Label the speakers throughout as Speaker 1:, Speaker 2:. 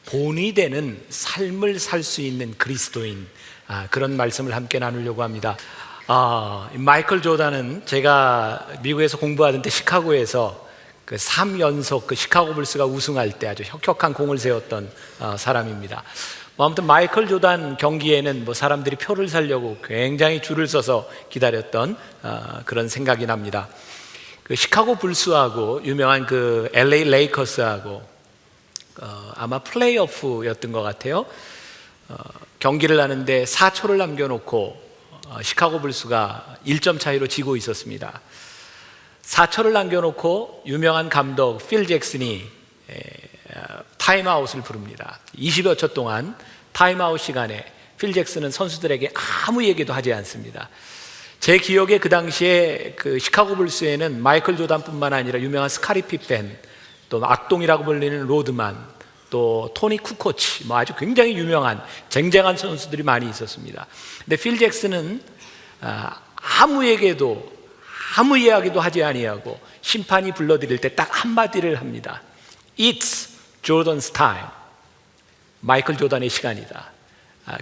Speaker 1: 본이 되는 삶을 살 수 있는 그리스도인, 그런 말씀을 함께 나누려고 합니다. 마이클 조단은 제가 미국에서 공부하던 때 시카고에서 그 3연속 그 시카고 불스가 우승할 때 아주 혁혁한 공을 세웠던 사람입니다. 아무튼 마이클 조단 경기에는 사람들이 표를 사려고 굉장히 줄을 서서 기다렸던 그런 생각이 납니다. 그 시카고 불스하고 유명한 그 LA 레이커스하고 아마 플레이오프였던 것 같아요. 경기를 하는데 4초를 남겨놓고 시카고 불스가 1점 차이로 지고 있었습니다. 4초를 남겨놓고 유명한 감독 필 잭슨이 타임아웃을 부릅니다. 20여 초 동안 타임아웃 시간에 필 잭슨은 선수들에게 아무 얘기도 하지 않습니다. 제 기억에 그 당시에 그 시카고 불스에는 마이클 조단뿐만 아니라 유명한 스카리 피펜, 또 악동이라고 불리는 로드만, 또 토니 쿠코치, 아주 굉장히 유명한 쟁쟁한 선수들이 많이 있었습니다. 근데 필 잭슨은 아무 이야기도 하지 아니하고 심판이 불러드릴 때 딱 한마디를 합니다. It's Jordan's time. 마이클 조단의 시간이다.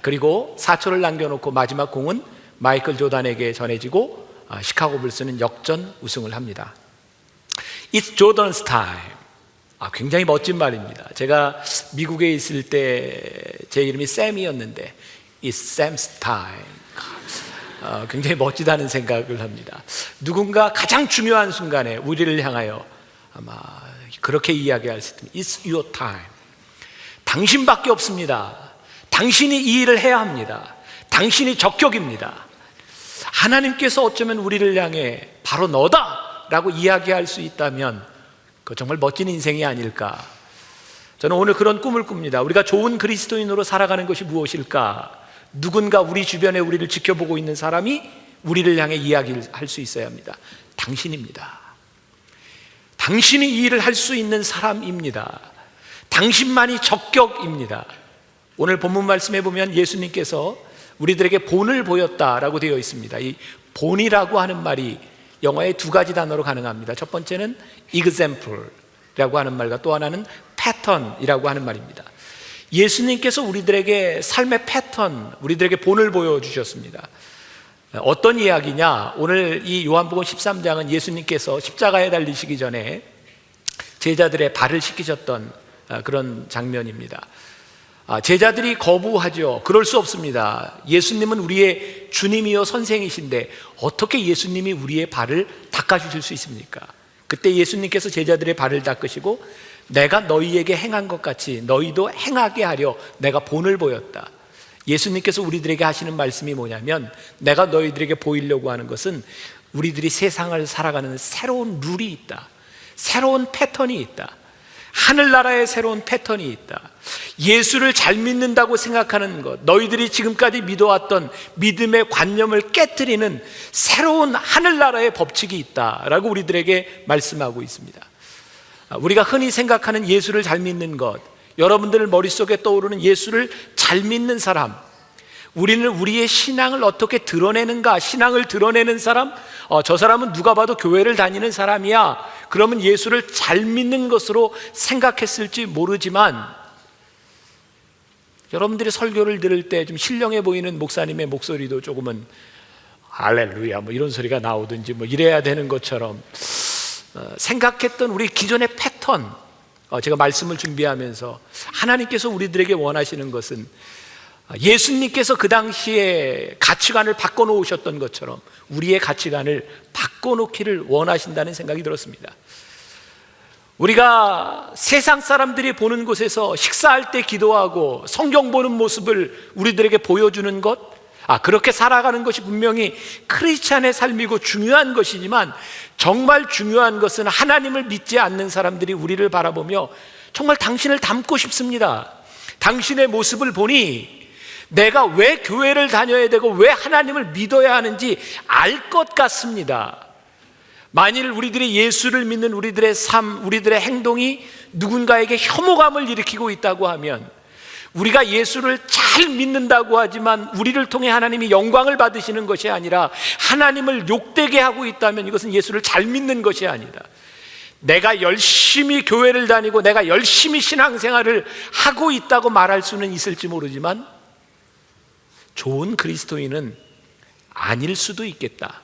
Speaker 1: 그리고 4초를 남겨놓고 마지막 공은 마이클 조단에게 전해지고 시카고 불스는 역전 우승을 합니다. It's Jordan's time. 굉장히 멋진 말입니다. 제가 미국에 있을 때 제 이름이 샘이었는데 It's Sam's time. 굉장히 멋지다는 생각을 합니다. 누군가 가장 중요한 순간에 우리를 향하여 아마 그렇게 이야기할 수 있습니다. It's your time. 당신밖에 없습니다. 당신이 이 일을 해야 합니다. 당신이 적격입니다. 하나님께서 어쩌면 우리를 향해 바로 너다 라고 이야기할 수 있다면 그 정말 멋진 인생이 아닐까. 저는 오늘 그런 꿈을 꿉니다. 우리가 좋은 그리스도인으로 살아가는 것이 무엇일까? 누군가 우리 주변에 우리를 지켜보고 있는 사람이 우리를 향해 이야기를 할 수 있어야 합니다. 당신입니다. 당신이 이 일을 할 수 있는 사람입니다. 당신만이 적격입니다. 오늘 본문 말씀에 보면 예수님께서 우리들에게 본을 보였다라고 되어 있습니다. 이 본이라고 하는 말이 영어의 두 가지 단어로 가능합니다. 첫 번째는 example라고 하는 말과 또 하나는 pattern이라고 하는 말입니다. 예수님께서 우리들에게 삶의 패턴, 우리들에게 본을 보여주셨습니다. 어떤 이야기냐? 오늘 이 요한복음 13장은 예수님께서 십자가에 달리시기 전에 제자들의 발을 씻기셨던 그런 장면입니다. 제자들이 거부하죠. 그럴 수 없습니다. 예수님은 우리의 주님이요 선생이신데 어떻게 예수님이 우리의 발을 닦아주실 수 있습니까? 그때 예수님께서 제자들의 발을 닦으시고 내가 너희에게 행한 것 같이 너희도 행하게 하려 내가 본을 보였다. 예수님께서 우리들에게 하시는 말씀이 뭐냐면 내가 너희들에게 보이려고 하는 것은 우리들이 세상을 살아가는 새로운 룰이 있다. 새로운 패턴이 있다. 하늘나라의 새로운 패턴이 있다. 예수를 잘 믿는다고 생각하는 것, 너희들이 지금까지 믿어왔던 믿음의 관념을 깨트리는 새로운 하늘나라의 법칙이 있다라고 우리들에게 말씀하고 있습니다. 우리가 흔히 생각하는 예수를 잘 믿는 것, 여러분들 머릿속에 떠오르는 예수를 잘 믿는 사람, 우리는 우리의 신앙을 어떻게 드러내는가? 신앙을 드러내는 사람? 저 사람은 누가 봐도 교회를 다니는 사람이야. 그러면 예수를 잘 믿는 것으로 생각했을지 모르지만 여러분들이 설교를 들을 때 좀 신령해 보이는 목사님의 목소리도 조금은 할렐루야 이런 소리가 나오든지 이래야 되는 것처럼 생각했던 우리 기존의 패턴, 제가 말씀을 준비하면서 하나님께서 우리들에게 원하시는 것은 예수님께서 그 당시에 가치관을 바꿔놓으셨던 것처럼 우리의 가치관을 바꿔놓기를 원하신다는 생각이 들었습니다. 우리가 세상 사람들이 보는 곳에서 식사할 때 기도하고 성경 보는 모습을 우리들에게 보여주는 것, 그렇게 살아가는 것이 분명히 크리스찬의 삶이고 중요한 것이지만 정말 중요한 것은 하나님을 믿지 않는 사람들이 우리를 바라보며 정말 당신을 닮고 싶습니다. 당신의 모습을 보니 내가 왜 교회를 다녀야 되고 왜 하나님을 믿어야 하는지 알 것 같습니다. 만일 우리들이 예수를 믿는 우리들의 삶, 우리들의 행동이 누군가에게 혐오감을 일으키고 있다고 하면 우리가 예수를 잘 믿는다고 하지만 우리를 통해 하나님이 영광을 받으시는 것이 아니라 하나님을 욕되게 하고 있다면 이것은 예수를 잘 믿는 것이 아니다. 내가 열심히 교회를 다니고 내가 열심히 신앙생활을 하고 있다고 말할 수는 있을지 모르지만 좋은 그리스도인은 아닐 수도 있겠다.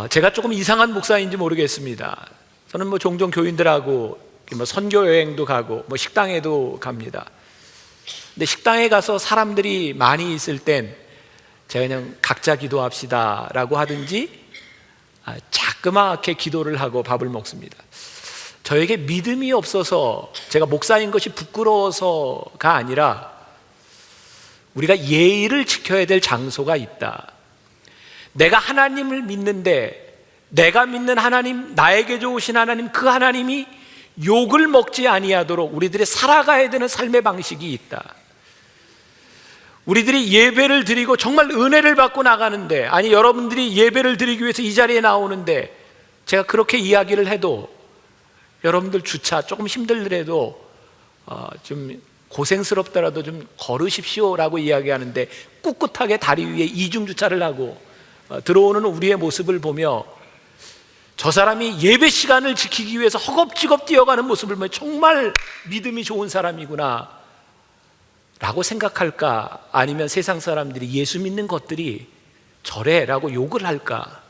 Speaker 1: 제가 조금 이상한 목사인지 모르겠습니다. 저는 종종 교인들하고 선교 여행도 가고 식당에도 갑니다. 근데 식당에 가서 사람들이 많이 있을 땐 제가 그냥 각자 기도합시다 라고 하든지 자그맣게 기도를 하고 밥을 먹습니다. 저에게 믿음이 없어서 제가 목사인 것이 부끄러워서가 아니라 우리가 예의를 지켜야 될 장소가 있다. 내가 하나님을 믿는데 내가 믿는 하나님, 나에게 좋으신 하나님, 그 하나님이 욕을 먹지 아니하도록 우리들이 살아가야 되는 삶의 방식이 있다. 우리들이 예배를 드리고 정말 은혜를 받고 나가는데, 아니 여러분들이 예배를 드리기 위해서 이 자리에 나오는데 제가 그렇게 이야기를 해도 여러분들 주차 조금 힘들더라도 좀 고생스럽더라도 좀 걸으십시오라고 이야기하는데 꿋꿋하게 다리 위에 이중주차를 하고 들어오는 우리의 모습을 보며 저 사람이 예배 시간을 지키기 위해서 허겁지겁 뛰어가는 모습을 보면 정말 믿음이 좋은 사람이구나 라고 생각할까? 아니면 세상 사람들이 예수 믿는 것들이 저래 라고 욕을 할까?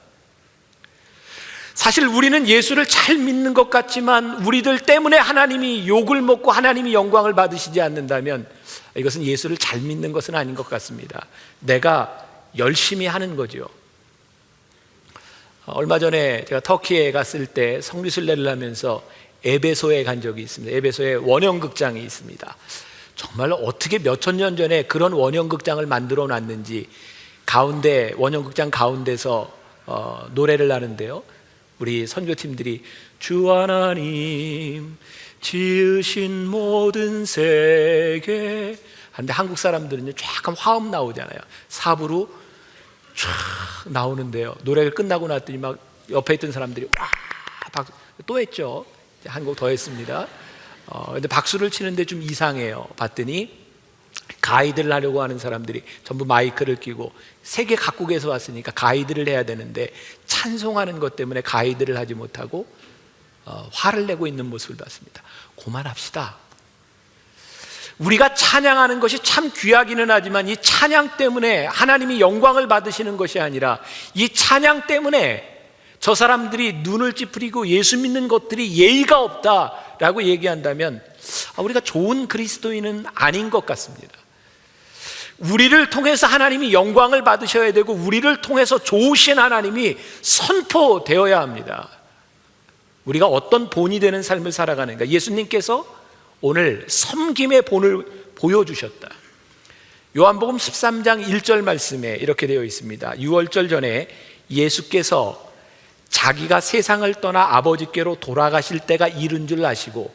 Speaker 1: 사실 우리는 예수를 잘 믿는 것 같지만 우리들 때문에 하나님이 욕을 먹고 하나님이 영광을 받으시지 않는다면 이것은 예수를 잘 믿는 것은 아닌 것 같습니다. 내가 열심히 하는 거죠. 얼마 전에 제가 터키에 갔을 때 성리순례를 하면서 에베소에 간 적이 있습니다. 에베소에 원형극장이 있습니다. 정말 어떻게 몇천 년 전에 그런 원형극장을 만들어 놨는지 가운데 원형극장 가운데서 노래를 하는데요. 우리 선교팀들이 주 하나님 지으신 모든 세계 하는데 한국 사람들은요 약간 화음 나오잖아요. 삽으로 쫙 나오는데요. 노래가 끝나고 났더니 막 옆에 있던 사람들이 와 박수 또 했죠. 한 곡 더 했습니다. 근데 박수를 치는데 좀 이상해요. 봤더니 가이드를 하려고 하는 사람들이 전부 마이크를 끼고 세계 각국에서 왔으니까 가이드를 해야 되는데 찬송하는 것 때문에 가이드를 하지 못하고 화를 내고 있는 모습을 봤습니다. 그만합시다. 우리가 찬양하는 것이 참 귀하기는 하지만 이 찬양 때문에 하나님이 영광을 받으시는 것이 아니라 이 찬양 때문에 저 사람들이 눈을 찌푸리고 예수 믿는 것들이 예의가 없다라고 얘기한다면 우리가 좋은 그리스도인은 아닌 것 같습니다. 우리를 통해서 하나님이 영광을 받으셔야 되고 우리를 통해서 좋으신 하나님이 선포되어야 합니다. 우리가 어떤 본이 되는 삶을 살아가는가. 예수님께서 오늘 섬김의 본을 보여주셨다. 요한복음 13장 1절 말씀에 이렇게 되어 있습니다. 유월절 전에 예수께서 자기가 세상을 떠나 아버지께로 돌아가실 때가 이른 줄 아시고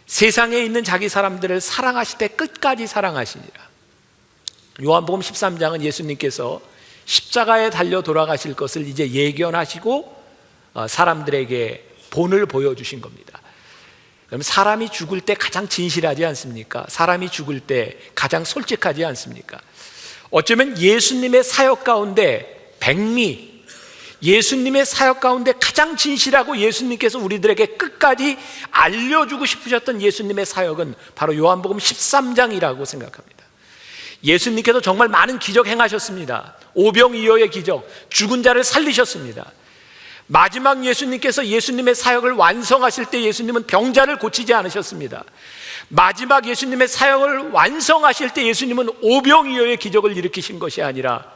Speaker 1: 세상에 있는 자기 사람들을 사랑하실 때 끝까지 사랑하시니라. 요한복음 13장은 예수님께서 십자가에 달려 돌아가실 것을 이제 예견하시고 사람들에게 본을 보여주신 겁니다. 그럼 사람이 죽을 때 가장 진실하지 않습니까? 사람이 죽을 때 가장 솔직하지 않습니까? 어쩌면 예수님의 사역 가운데 백미, 예수님의 사역 가운데 가장 진실하고 예수님께서 우리들에게 끝까지 알려주고 싶으셨던 예수님의 사역은 바로 요한복음 13장이라고 생각합니다. 예수님께서 정말 많은 기적 행하셨습니다. 오병이어의 기적, 죽은 자를 살리셨습니다. 마지막 예수님께서 예수님의 사역을 완성하실 때 예수님은 병자를 고치지 않으셨습니다. 마지막 예수님의 사역을 완성하실 때 예수님은 오병이어의 기적을 일으키신 것이 아니라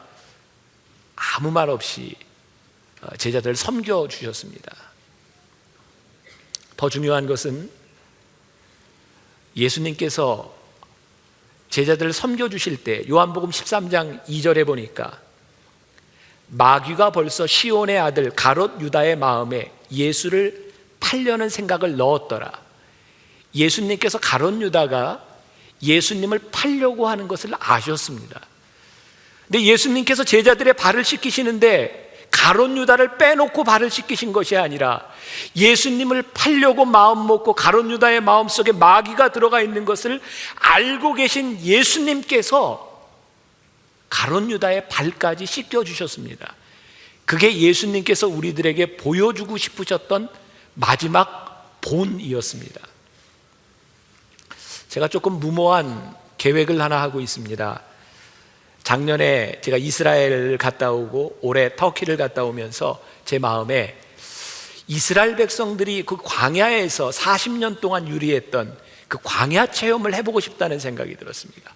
Speaker 1: 아무 말 없이 제자들을 섬겨주셨습니다. 더 중요한 것은 예수님께서 제자들을 섬겨주실 때 요한복음 13장 2절에 보니까 마귀가 벌써 시온의 아들 가롯 유다의 마음에 예수를 팔려는 생각을 넣었더라. 예수님께서 가롯 유다가 예수님을 팔려고 하는 것을 아셨습니다. 근데 예수님께서 제자들의 발을 씻기시는데 가롯 유다를 빼놓고 발을 씻기신 것이 아니라 예수님을 팔려고 마음 먹고 가롯 유다의 마음속에 마귀가 들어가 있는 것을 알고 계신 예수님께서 가롯 유다의 발까지 씻겨 주셨습니다. 그게 예수님께서 우리들에게 보여주고 싶으셨던 마지막 본이었습니다. 제가 조금 무모한 계획을 하나 하고 있습니다. 작년에 제가 이스라엘을 갔다 오고 올해 터키를 갔다 오면서 제 마음에 이스라엘 백성들이 그 광야에서 40년 동안 유리했던 그 광야 체험을 해보고 싶다는 생각이 들었습니다.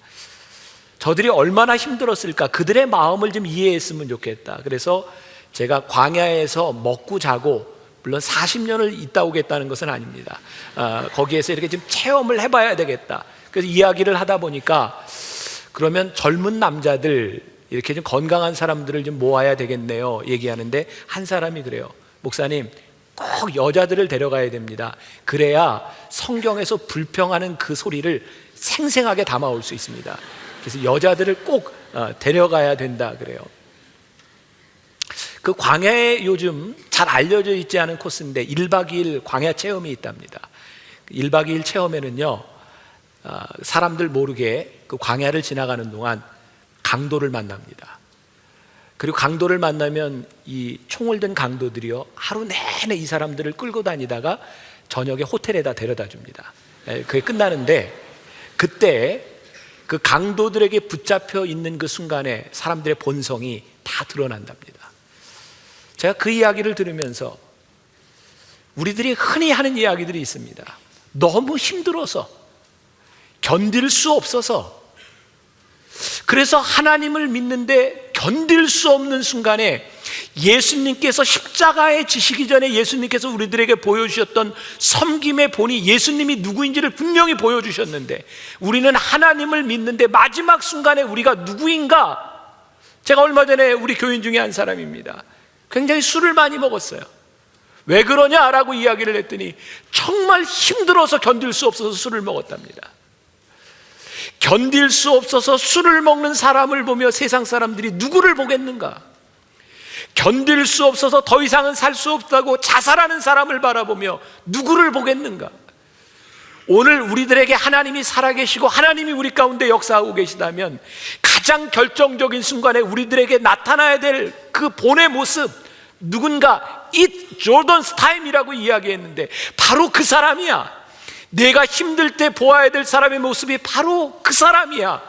Speaker 1: 저들이 얼마나 힘들었을까, 그들의 마음을 좀 이해했으면 좋겠다. 그래서 제가 광야에서 먹고 자고, 물론 40년을 있다 오겠다는 것은 아닙니다. 거기에서 이렇게 좀 체험을 해봐야 되겠다. 그래서 이야기를 하다 보니까 그러면 젊은 남자들, 이렇게 좀 건강한 사람들을 좀 모아야 되겠네요 얘기하는데, 한 사람이 그래요. 목사님, 꼭 여자들을 데려가야 됩니다. 그래야 성경에서 불평하는 그 소리를 생생하게 담아올 수 있습니다. 그래서 여자들을 꼭 데려가야 된다 그래요. 그 광야에 요즘 잘 알려져 있지 않은 코스인데 1박 2일 광야 체험이 있답니다. 1박 2일 체험에는요, 사람들 모르게 그 광야를 지나가는 동안 강도를 만납니다. 그리고 강도를 만나면 이 총을 든 강도들이요, 하루 내내 이 사람들을 끌고 다니다가 저녁에 호텔에다 데려다 줍니다. 그게 끝나는데, 그때 그 강도들에게 붙잡혀 있는 그 순간에 사람들의 본성이 다 드러난답니다. 제가 그 이야기를 들으면서 우리들이 흔히 하는 이야기들이 있습니다. 너무 힘들어서, 견딜 수 없어서, 그래서 하나님을 믿는데 견딜 수 없는 순간에 예수님께서 십자가에 지시기 전에 예수님께서 우리들에게 보여주셨던 섬김의 본이, 예수님이 누구인지를 분명히 보여주셨는데 우리는 하나님을 믿는데 마지막 순간에 우리가 누구인가? 제가 얼마 전에 우리 교인 중에 한 사람입니다. 굉장히 술을 많이 먹었어요. 왜 그러냐라고 이야기를 했더니 정말 힘들어서 견딜 수 없어서 술을 먹었답니다. 견딜 수 없어서 술을 먹는 사람을 보며 세상 사람들이 누구를 보겠는가? 견딜 수 없어서 더 이상은 살 수 없다고 자살하는 사람을 바라보며 누구를 보겠는가? 오늘 우리들에게 하나님이 살아계시고 하나님이 우리 가운데 역사하고 계시다면 가장 결정적인 순간에 우리들에게 나타나야 될 그 본의 모습, 누군가 It's Jordan's time이라고 이야기했는데 바로 그 사람이야. 내가 힘들 때 보아야 될 사람의 모습이 바로 그 사람이야.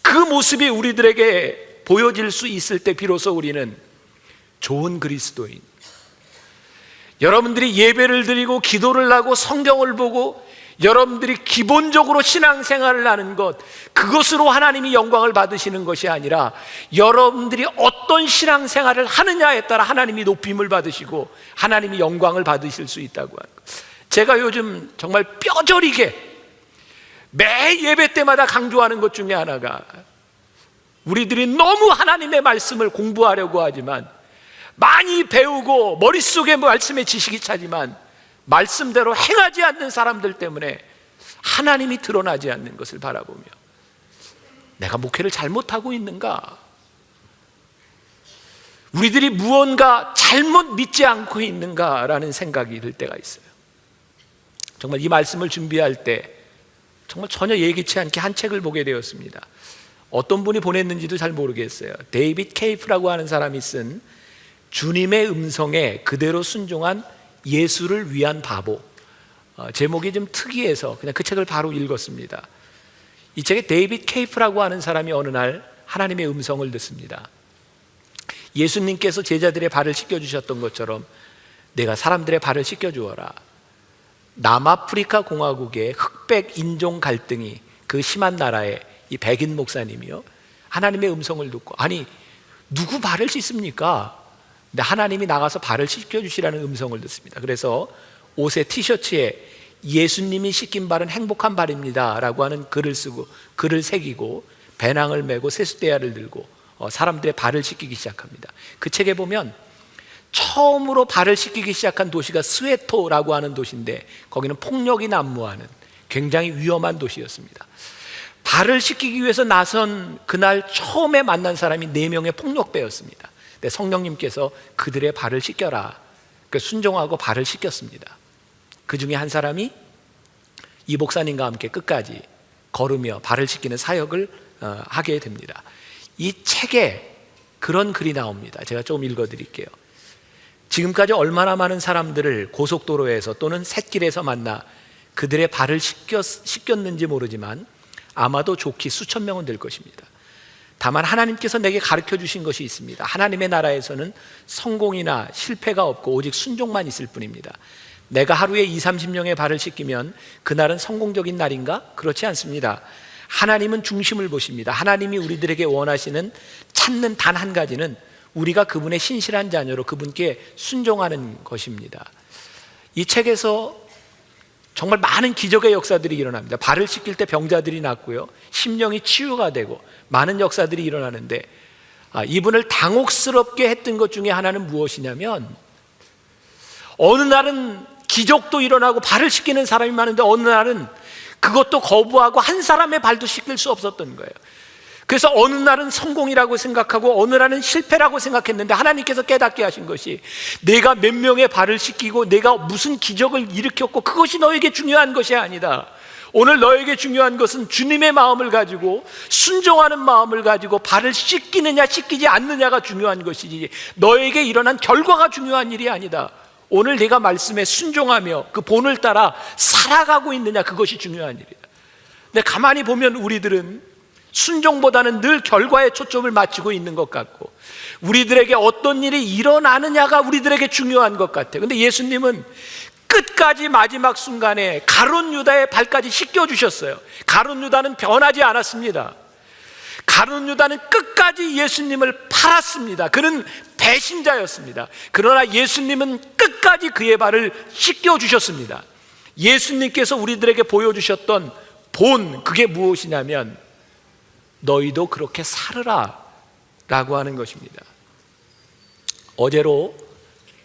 Speaker 1: 그 모습이 우리들에게 보여질 수 있을 때 비로소 우리는 좋은 그리스도인, 여러분들이 예배를 드리고 기도를 하고 성경을 보고 여러분들이 기본적으로 신앙생활을 하는 것, 그것으로 하나님이 영광을 받으시는 것이 아니라 여러분들이 어떤 신앙생활을 하느냐에 따라 하나님이 높임을 받으시고 하나님이 영광을 받으실 수 있다고 하는 것. 제가 요즘 정말 뼈저리게 매 예배 때마다 강조하는 것 중에 하나가, 우리들이 너무 하나님의 말씀을 공부하려고 하지만, 많이 배우고 머릿속에 말씀의 지식이 차지만 말씀대로 행하지 않는 사람들 때문에 하나님이 드러나지 않는 것을 바라보며 내가 목회를 잘못하고 있는가? 우리들이 무언가 잘못 믿지 않고 있는가라는 생각이 들 때가 있어요. 정말 이 말씀을 준비할 때 정말 전혀 예기치 않게 한 책을 보게 되었습니다. 어떤 분이 보냈는지도 잘 모르겠어요. 데이빗 케이프라고 하는 사람이 쓴 주님의 음성에 그대로 순종한 예수를 위한 바보. 제목이 좀 특이해서 그냥 그 책을 바로 읽었습니다. 이 책에 데이빗 케이프라고 하는 사람이 어느 날 하나님의 음성을 듣습니다. 예수님께서 제자들의 발을 씻겨주셨던 것처럼 내가 사람들의 발을 씻겨주어라. 남아프리카 공화국의 흑백 인종 갈등이 그 심한 나라에 이 백인 목사님이요, 하나님의 음성을 듣고, 아니 누구 발을 씻습니까? 근데 하나님이 나가서 발을 씻겨주시라는 음성을 듣습니다. 그래서 옷에 티셔츠에 예수님이 씻긴 발은 행복한 발입니다 라고 하는 글을 쓰고 글을 새기고 배낭을 메고 세숫대야를 들고 사람들의 발을 씻기기 시작합니다. 그 책에 보면 처음으로 발을 씻기기 시작한 도시가 스웨토라고 하는 도시인데 거기는 폭력이 난무하는 굉장히 위험한 도시였습니다. 발을 씻기기 위해서 나선 그날 처음에 만난 사람이 4명의 폭력배였습니다. 근데 성령님께서 그들의 발을 씻겨라, 순종하고 발을 씻겼습니다. 그 중에 한 사람이 이 목사님과 함께 끝까지 걸으며 발을 씻기는 사역을 하게 됩니다. 이 책에 그런 글이 나옵니다. 제가 조금 읽어드릴게요. 지금까지 얼마나 많은 사람들을 고속도로에서 또는 샛길에서 만나 그들의 발을 씻겼는지 모르지만 아마도 좋기 수천 명은 될 것입니다. 다만 하나님께서 내게 가르쳐 주신 것이 있습니다. 하나님의 나라에서는 성공이나 실패가 없고 오직 순종만 있을 뿐입니다. 내가 하루에 20-30명의 발을 씻기면 그날은 성공적인 날인가? 그렇지 않습니다. 하나님은 중심을 보십니다. 하나님이 우리들에게 원하시는 찾는 단 한 가지는 우리가 그분의 신실한 자녀로 그분께 순종하는 것입니다. 이 책에서 정말 많은 기적의 역사들이 일어납니다. 발을 씻길 때 병자들이 낫고요, 심령이 치유가 되고 많은 역사들이 일어나는데, 이분을 당혹스럽게 했던 것 중에 하나는 무엇이냐면, 어느 날은 기적도 일어나고 발을 씻기는 사람이 많은데 어느 날은 그것도 거부하고 한 사람의 발도 씻길 수 없었던 거예요. 그래서 어느 날은 성공이라고 생각하고 어느 날은 실패라고 생각했는데, 하나님께서 깨닫게 하신 것이 내가 몇 명의 발을 씻기고 내가 무슨 기적을 일으켰고 그것이 너에게 중요한 것이 아니다. 오늘 너에게 중요한 것은 주님의 마음을 가지고 순종하는 마음을 가지고 발을 씻기느냐 씻기지 않느냐가 중요한 것이지 너에게 일어난 결과가 중요한 일이 아니다. 오늘 내가 말씀에 순종하며 그 본을 따라 살아가고 있느냐, 그것이 중요한 일이다. 근데 가만히 보면 우리들은 순종보다는 늘 결과에 초점을 맞추고 있는 것 같고, 우리들에게 어떤 일이 일어나느냐가 우리들에게 중요한 것 같아요. 근데 예수님은 끝까지 마지막 순간에 가룟 유다의 발까지 씻겨주셨어요. 가룟 유다는 변하지 않았습니다. 가룟 유다는 끝까지 예수님을 팔았습니다. 그는 배신자였습니다. 그러나 예수님은 끝까지 그의 발을 씻겨주셨습니다. 예수님께서 우리들에게 보여주셨던 본, 그게 무엇이냐면 너희도 그렇게 살으라 라고 하는 것입니다. 어제로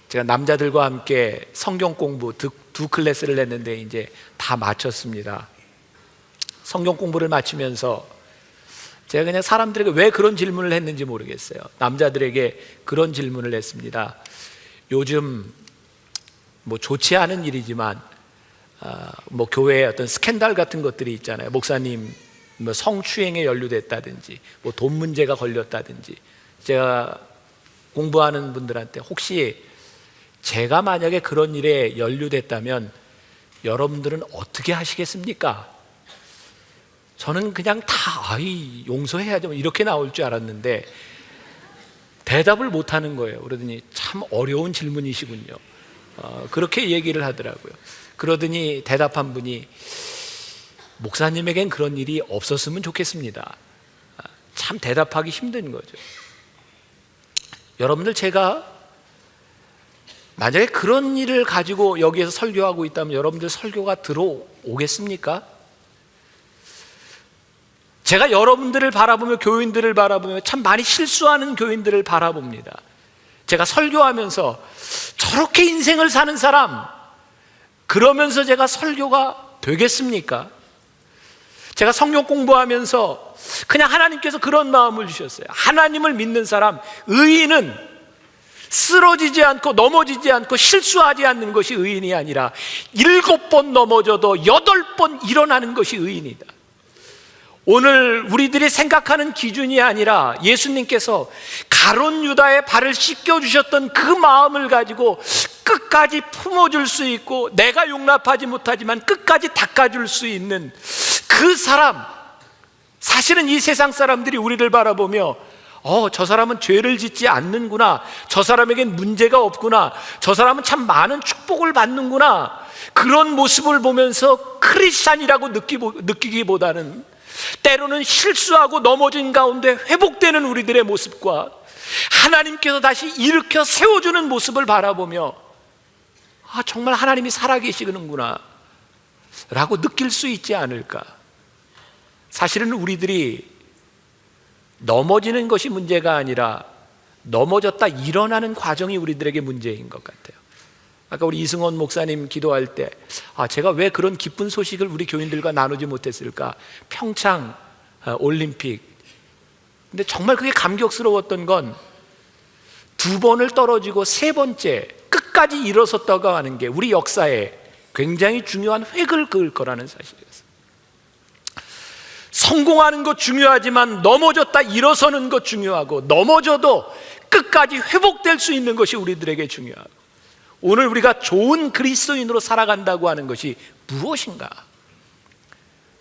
Speaker 1: 제가 남자들과 함께 성경 공부 두 클래스를 했는데 이제 다 마쳤습니다. 성경 공부를 마치면서 제가 그냥 사람들에게 왜 그런 질문을 했는지 모르겠어요. 남자들에게 그런 질문을 했습니다. 요즘 뭐 좋지 않은 일이지만 뭐 교회에 어떤 스캔들 같은 것들이 있잖아요. 목사님 뭐 성추행에 연루됐다든지 뭐 돈 문제가 걸렸다든지, 제가 공부하는 분들한테 혹시 제가 만약에 그런 일에 연루됐다면 여러분들은 어떻게 하시겠습니까? 저는 그냥 다 용서해야죠 이렇게 나올 줄 알았는데 대답을 못하는 거예요. 그러더니 참 어려운 질문이시군요. 그렇게 얘기를 하더라고요. 그러더니 대답한 분이 목사님에겐 그런 일이 없었으면 좋겠습니다. 참 대답하기 힘든 거죠. 여러분들, 제가 만약에 그런 일을 가지고 여기에서 설교하고 있다면 여러분들 설교가 들어오겠습니까? 제가 여러분들을 바라보며 교인들을 바라보며 참 많이 실수하는 교인들을 바라봅니다. 제가 설교하면서 저렇게 인생을 사는 사람, 그러면서 제가 설교가 되겠습니까? 제가 성경 공부하면서 그냥 하나님께서 그런 마음을 주셨어요. 하나님을 믿는 사람, 의인은 쓰러지지 않고 넘어지지 않고 실수하지 않는 것이 의인이 아니라 7번 넘어져도 8번 일어나는 것이 의인이다. 오늘 우리들이 생각하는 기준이 아니라 예수님께서 가룟 유다의 발을 씻겨주셨던 그 마음을 가지고 끝까지 품어줄 수 있고 내가 용납하지 못하지만 끝까지 닦아줄 수 있는 그 사람, 사실은 이 세상 사람들이 우리를 바라보며 저 사람은 죄를 짓지 않는구나, 저 사람에겐 문제가 없구나, 저 사람은 참 많은 축복을 받는구나, 그런 모습을 보면서 크리스찬이라고 느끼기보다는 때로는 실수하고 넘어진 가운데 회복되는 우리들의 모습과 하나님께서 다시 일으켜 세워주는 모습을 바라보며 정말 하나님이 살아계시는구나 라고 느낄 수 있지 않을까. 사실은 우리들이 넘어지는 것이 문제가 아니라 넘어졌다 일어나는 과정이 우리들에게 문제인 것 같아요. 아까 우리 이승원 목사님 기도할 때 제가 왜 그런 기쁜 소식을 우리 교인들과 나누지 못했을까? 평창 올림픽. 근데 정말 그게 감격스러웠던 건 2번을 떨어지고 3번째 끝까지 일어섰다고 하는 게 우리 역사에 굉장히 중요한 획을 그을 거라는 사실이었어요. 성공하는 것 중요하지만 넘어졌다 일어서는 것 중요하고, 넘어져도 끝까지 회복될 수 있는 것이 우리들에게 중요하고, 오늘 우리가 좋은 그리스도인으로 살아간다고 하는 것이 무엇인가?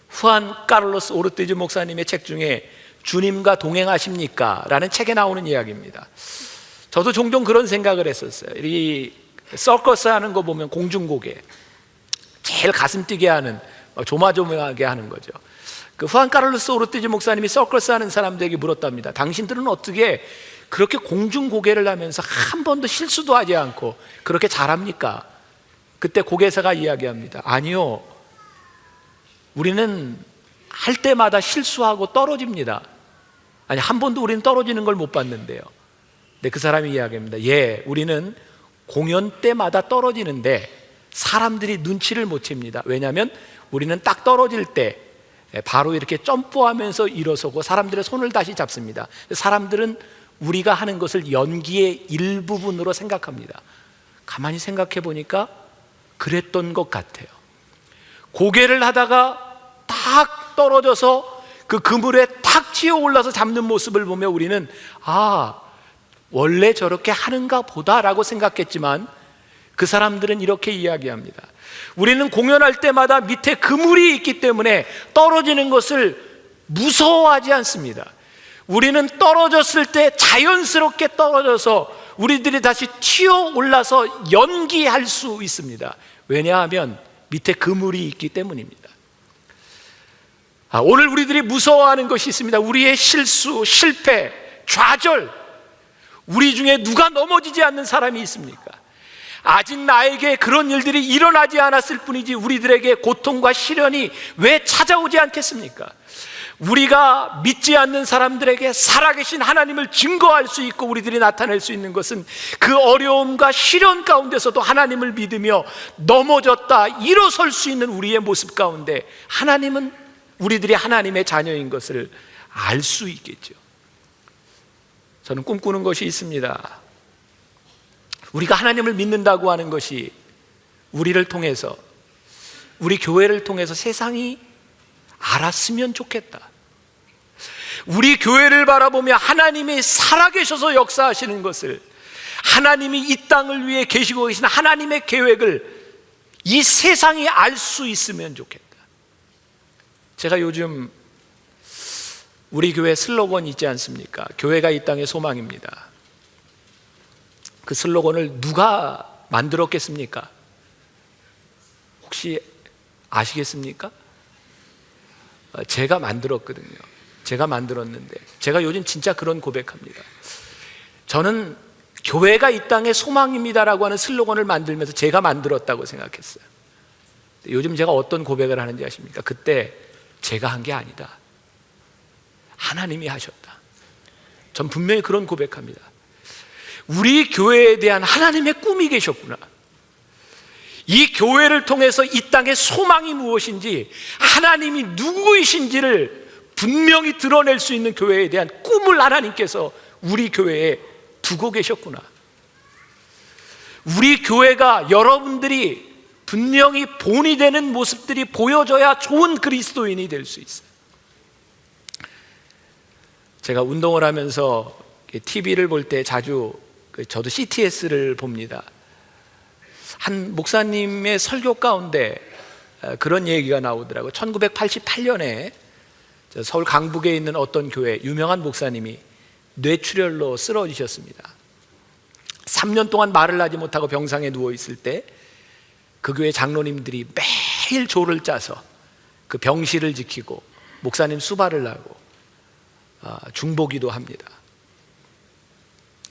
Speaker 1: 후안 카를로스 오르티즈 목사님의 책 중에 주님과 동행하십니까? 라는 책에 나오는 이야기입니다. 저도 종종 그런 생각을 했었어요. 이 서커스 하는 거 보면 공중고개, 제일 가슴 뛰게 하는, 조마조마하게 하는 거죠. 그 후안 카를로스 오르티즈 목사님이 서커스 하는 사람들에게 물었답니다. 당신들은 어떻게 그렇게 공중고개를 하면서 한 번도 실수도 하지 않고 그렇게 잘합니까? 그때 고개사가 이야기합니다. 아니요, 우리는 할 때마다 실수하고 떨어집니다. 아니, 한 번도 우리는 떨어지는 걸 못 봤는데요. 근데 그 사람이 이야기합니다. 예, 우리는 공연 때마다 떨어지는데 사람들이 눈치를 못 챕니다. 왜냐하면 우리는 딱 떨어질 때 바로 이렇게 점프하면서 일어서고 사람들의 손을 다시 잡습니다. 사람들은 우리가 하는 것을 연기의 일부분으로 생각합니다. 가만히 생각해 보니까 그랬던 것 같아요. 고개를 하다가 탁 떨어져서 그 그물에 탁 튀어 올라서 잡는 모습을 보며 우리는 아, 원래 저렇게 하는가 보다라고 생각했지만, 그 사람들은 이렇게 이야기합니다. 우리는 공연할 때마다 밑에 그물이 있기 때문에 떨어지는 것을 무서워하지 않습니다. 우리는 떨어졌을 때 자연스럽게 떨어져서 우리들이 다시 튀어 올라서 연기할 수 있습니다. 왜냐하면 밑에 그물이 있기 때문입니다. 오늘 우리들이 무서워하는 것이 있습니다. 우리의 실수, 실패, 좌절. 우리 중에 누가 넘어지지 않는 사람이 있습니까? 아직 나에게 그런 일들이 일어나지 않았을 뿐이지 우리들에게 고통과 시련이 왜 찾아오지 않겠습니까? 우리가 믿지 않는 사람들에게 살아계신 하나님을 증거할 수 있고 우리들이 나타낼 수 있는 것은 그 어려움과 시련 가운데서도 하나님을 믿으며 넘어졌다 일어설 수 있는 우리의 모습 가운데 하나님은, 우리들이 하나님의 자녀인 것을 알 수 있겠죠. 저는 꿈꾸는 것이 있습니다. 우리가 하나님을 믿는다고 하는 것이 우리를 통해서, 우리 교회를 통해서 세상이 알았으면 좋겠다. 우리 교회를 바라보며 하나님이 살아계셔서 역사하시는 것을, 하나님이 이 땅을 위해 계시고 계신 하나님의 계획을 이 세상이 알 수 있으면 좋겠다. 제가 요즘 우리 교회 슬로건 있지 않습니까? 교회가 이 땅의 소망입니다. 그 슬로건을 누가 만들었겠습니까? 혹시 아시겠습니까? 제가 만들었거든요. 제가 만들었는데, 제가 요즘 진짜 그런 고백합니다. 저는 교회가 이 땅의 소망입니다라고 하는 슬로건을 만들면서 제가 만들었다고 생각했어요. 요즘 제가 어떤 고백을 하는지 아십니까? 그때 제가 한 게 아니다, 하나님이 하셨다. 전 분명히 그런 고백합니다. 우리 교회에 대한 하나님의 꿈이 계셨구나. 이 교회를 통해서 이 땅의 소망이 무엇인지, 하나님이 누구이신지를 분명히 드러낼 수 있는 교회에 대한 꿈을 하나님께서 우리 교회에 두고 계셨구나. 우리 교회가, 여러분들이 분명히 본이 되는 모습들이 보여져야 좋은 그리스도인이 될 수 있어요. 제가 운동을 하면서 TV를 볼 때 자주, 저도 CTS를 봅니다. 한 목사님의 설교 가운데 그런 얘기가 나오더라고요. 1988년에 서울 강북에 있는 어떤 교회 유명한 목사님이 뇌출혈로 쓰러지셨습니다. 3년 동안 말을 하지 못하고 병상에 누워있을 때 그 교회 장로님들이 매일 조를 짜서 그 병실을 지키고 목사님 수발을 하고 중보기도 합니다.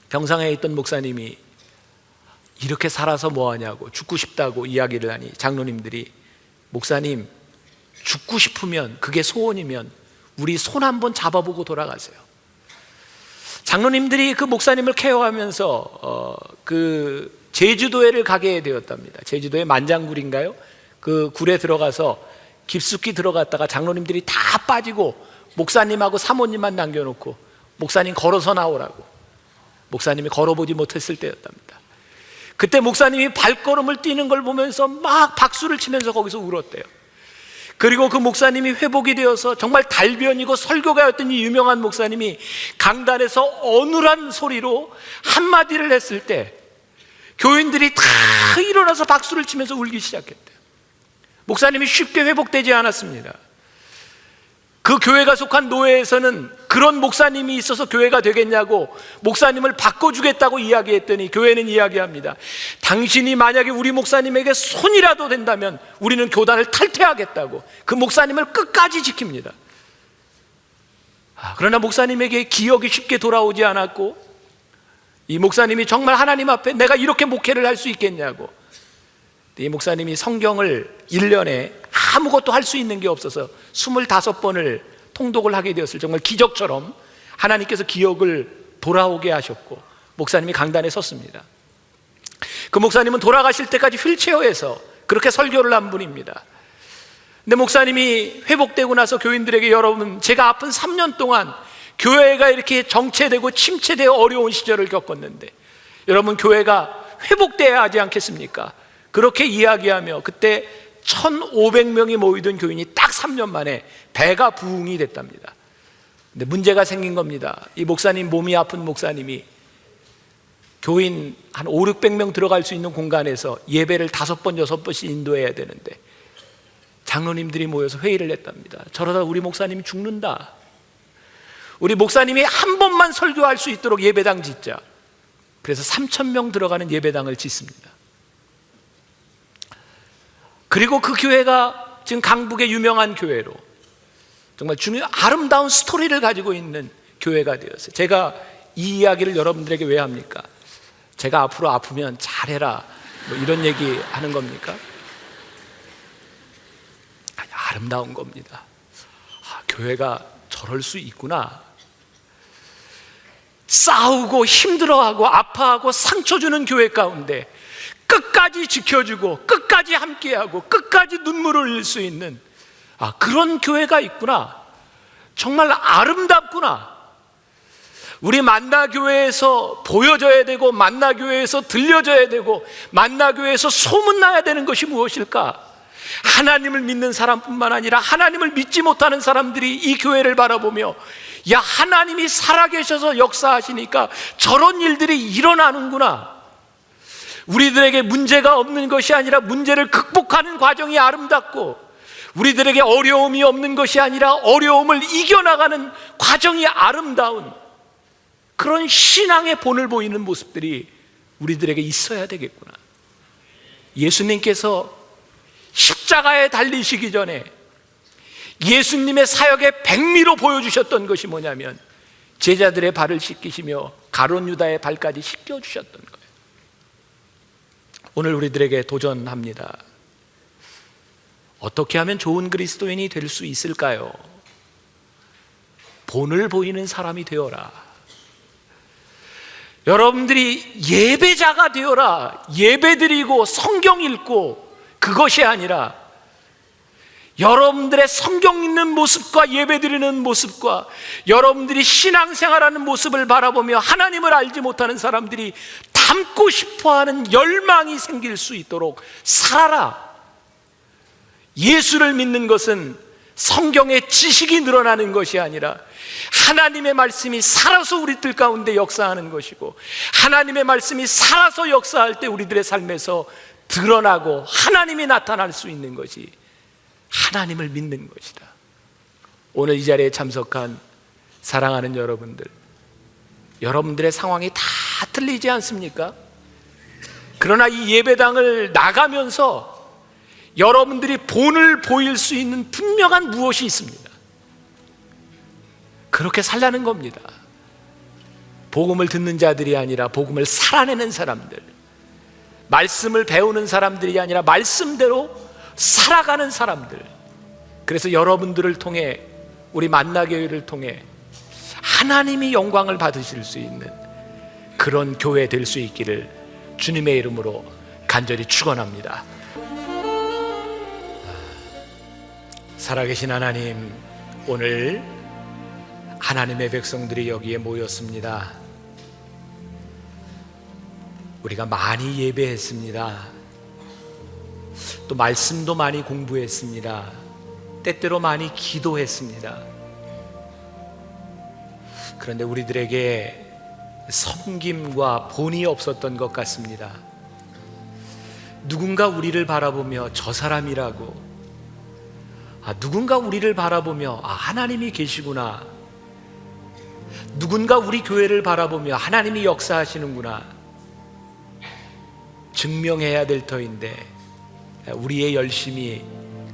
Speaker 1: 병상에 있던 목사님이 이렇게 살아서 뭐하냐고, 죽고 싶다고 이야기를 하니 장로님들이, 목사님, 죽고 싶으면, 그게 소원이면 우리 손 한번 잡아보고 돌아가세요. 장로님들이 그 목사님을 케어하면서 그 제주도에를 가게 되었답니다. 제주도의 만장굴인가요? 그 굴에 들어가서 깊숙이 들어갔다가 장로님들이 다 빠지고 목사님하고 사모님만 남겨놓고 목사님 걸어서 나오라고, 목사님이 걸어보지 못했을 때였답니다. 그때 목사님이 발걸음을 뛰는 걸 보면서 막 박수를 치면서 거기서 울었대요. 그리고 그 목사님이 회복이 되어서 정말 달변이고 설교가였던 이 유명한 목사님이 강단에서 어눌한 소리로 한마디를 했을 때 교인들이 다 일어나서 박수를 치면서 울기 시작했대요. 목사님이 쉽게 회복되지 않았습니다. 그 교회가 속한 노회에서는 그런 목사님이 있어서 교회가 되겠냐고 목사님을 바꿔주겠다고 이야기했더니 교회는 이야기합니다. 당신이 만약에 우리 목사님에게 손이라도 된다면 우리는 교단을 탈퇴하겠다고 그 목사님을 끝까지 지킵니다. 그러나 목사님에게 기억이 쉽게 돌아오지 않았고 이 목사님이 정말 하나님 앞에 내가 이렇게 목회를 할 수 있겠냐고, 이 목사님이 성경을 1년에 아무것도 할 수 있는 게 없어서 25번을 통독을 하게 되었을 정말 기적처럼 하나님께서 기억을 돌아오게 하셨고 목사님이 강단에 섰습니다. 그 목사님은 돌아가실 때까지 휠체어에서 그렇게 설교를 한 분입니다. 근데 목사님이 회복되고 나서 교인들에게, 여러분, 제가 아픈 3년 동안 교회가 이렇게 정체되고 침체되어 어려운 시절을 겪었는데 여러분, 교회가 회복돼야 하지 않겠습니까? 그렇게 이야기하며 그때 1,500명이 모이던 교인이 딱 3년 만에 배가 부흥이 됐답니다. 근데 문제가 생긴 겁니다. 이 목사님, 몸이 아픈 목사님이 교인 한 500~600명 들어갈 수 있는 공간에서 예배를 5번, 6번씩 인도해야 되는데 장로님들이 모여서 회의를 했답니다. 저러다 우리 목사님이 죽는다. 우리 목사님이 한 번만 설교할 수 있도록 예배당 짓자. 그래서 3,000명 들어가는 예배당을 짓습니다. 그리고 그 교회가 지금 강북의 유명한 교회로 정말 아름다운 스토리를 가지고 있는 교회가 되었어요. 제가 이 이야기를 여러분들에게 왜 합니까? 제가 앞으로 아프면 잘해라 뭐 이런 얘기 하는 겁니까? 아니, 아름다운 겁니다. 교회가 저럴 수 있구나. 싸우고 힘들어하고 아파하고 상처 주는 교회 가운데 끝까지 지켜주고 끝까지 함께하고 끝까지 눈물을 흘릴 수 있는 그런 교회가 있구나. 정말 아름답구나. 우리 만나교회에서 보여져야 되고 만나교회에서 들려져야 되고 만나교회에서 소문나야 되는 것이 무엇일까? 하나님을 믿는 사람뿐만 아니라 하나님을 믿지 못하는 사람들이 이 교회를 바라보며, 야, 하나님이 살아계셔서 역사하시니까 저런 일들이 일어나는구나. 우리들에게 문제가 없는 것이 아니라 문제를 극복하는 과정이 아름답고, 우리들에게 어려움이 없는 것이 아니라 어려움을 이겨나가는 과정이 아름다운 그런 신앙의 본을 보이는 모습들이 우리들에게 있어야 되겠구나. 예수님께서 십자가에 달리시기 전에 예수님의 사역의 백미로 보여주셨던 것이 뭐냐면 제자들의 발을 씻기시며 가룟 유다의 발까지 씻겨주셨던 거예요. 오늘 우리들에게 도전합니다. 어떻게 하면 좋은 그리스도인이 될 수 있을까요? 본을 보이는 사람이 되어라. 여러분들이 예배자가 되어라. 예배드리고 성경 읽고 그것이 아니라 여러분들의 성경 읽는 모습과 예배드리는 모습과 여러분들이 신앙생활하는 모습을 바라보며 하나님을 알지 못하는 사람들이 닮고 싶어하는 열망이 생길 수 있도록 살아라. 예수를 믿는 것은 성경의 지식이 늘어나는 것이 아니라 하나님의 말씀이 살아서 우리들 가운데 역사하는 것이고, 하나님의 말씀이 살아서 역사할 때 우리들의 삶에서 드러나고 하나님이 나타날 수 있는 것이 하나님을 믿는 것이다. 오늘 이 자리에 참석한 사랑하는 여러분들, 여러분들의 상황이 다 틀리지 않습니까? 그러나 이 예배당을 나가면서 여러분들이 본을 보일 수 있는 분명한 무엇이 있습니다. 그렇게 살라는 겁니다. 복음을 듣는 자들이 아니라 복음을 살아내는 사람들, 말씀을 배우는 사람들이 아니라 말씀대로 살아가는 사람들. 그래서 여러분들을 통해, 우리 만나교회를 통해 하나님이 영광을 받으실 수 있는 그런 교회 될 수 있기를 주님의 이름으로 간절히 축원합니다. 살아계신 하나님, 오늘 하나님의 백성들이 여기에 모였습니다. 우리가 많이 예배했습니다. 또 말씀도 많이 공부했습니다. 때때로 많이 기도했습니다. 그런데 우리들에게 섬김과 본이 없었던 것 같습니다. 누군가 우리를 바라보며 저 사람이라고, 누군가 우리를 바라보며 하나님이 계시구나, 누군가 우리 교회를 바라보며 하나님이 역사하시는구나 증명해야 될 터인데 우리의 열심이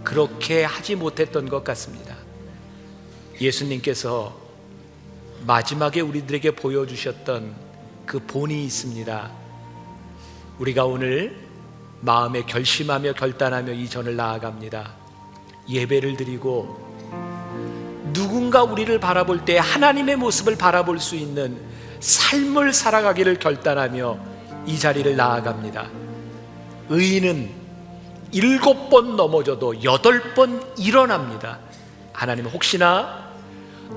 Speaker 1: 그렇게 하지 못했던 것 같습니다. 예수님께서 마지막에 우리들에게 보여주셨던 그 본이 있습니다. 우리가 오늘 마음에 결심하며 결단하며 이 전을 나아갑니다. 예배를 드리고 누군가 우리를 바라볼 때 하나님의 모습을 바라볼 수 있는 삶을 살아가기를 결단하며 이 자리를 나아갑니다. 의인은 7번 넘어져도 8번 일어납니다. 하나님은 혹시나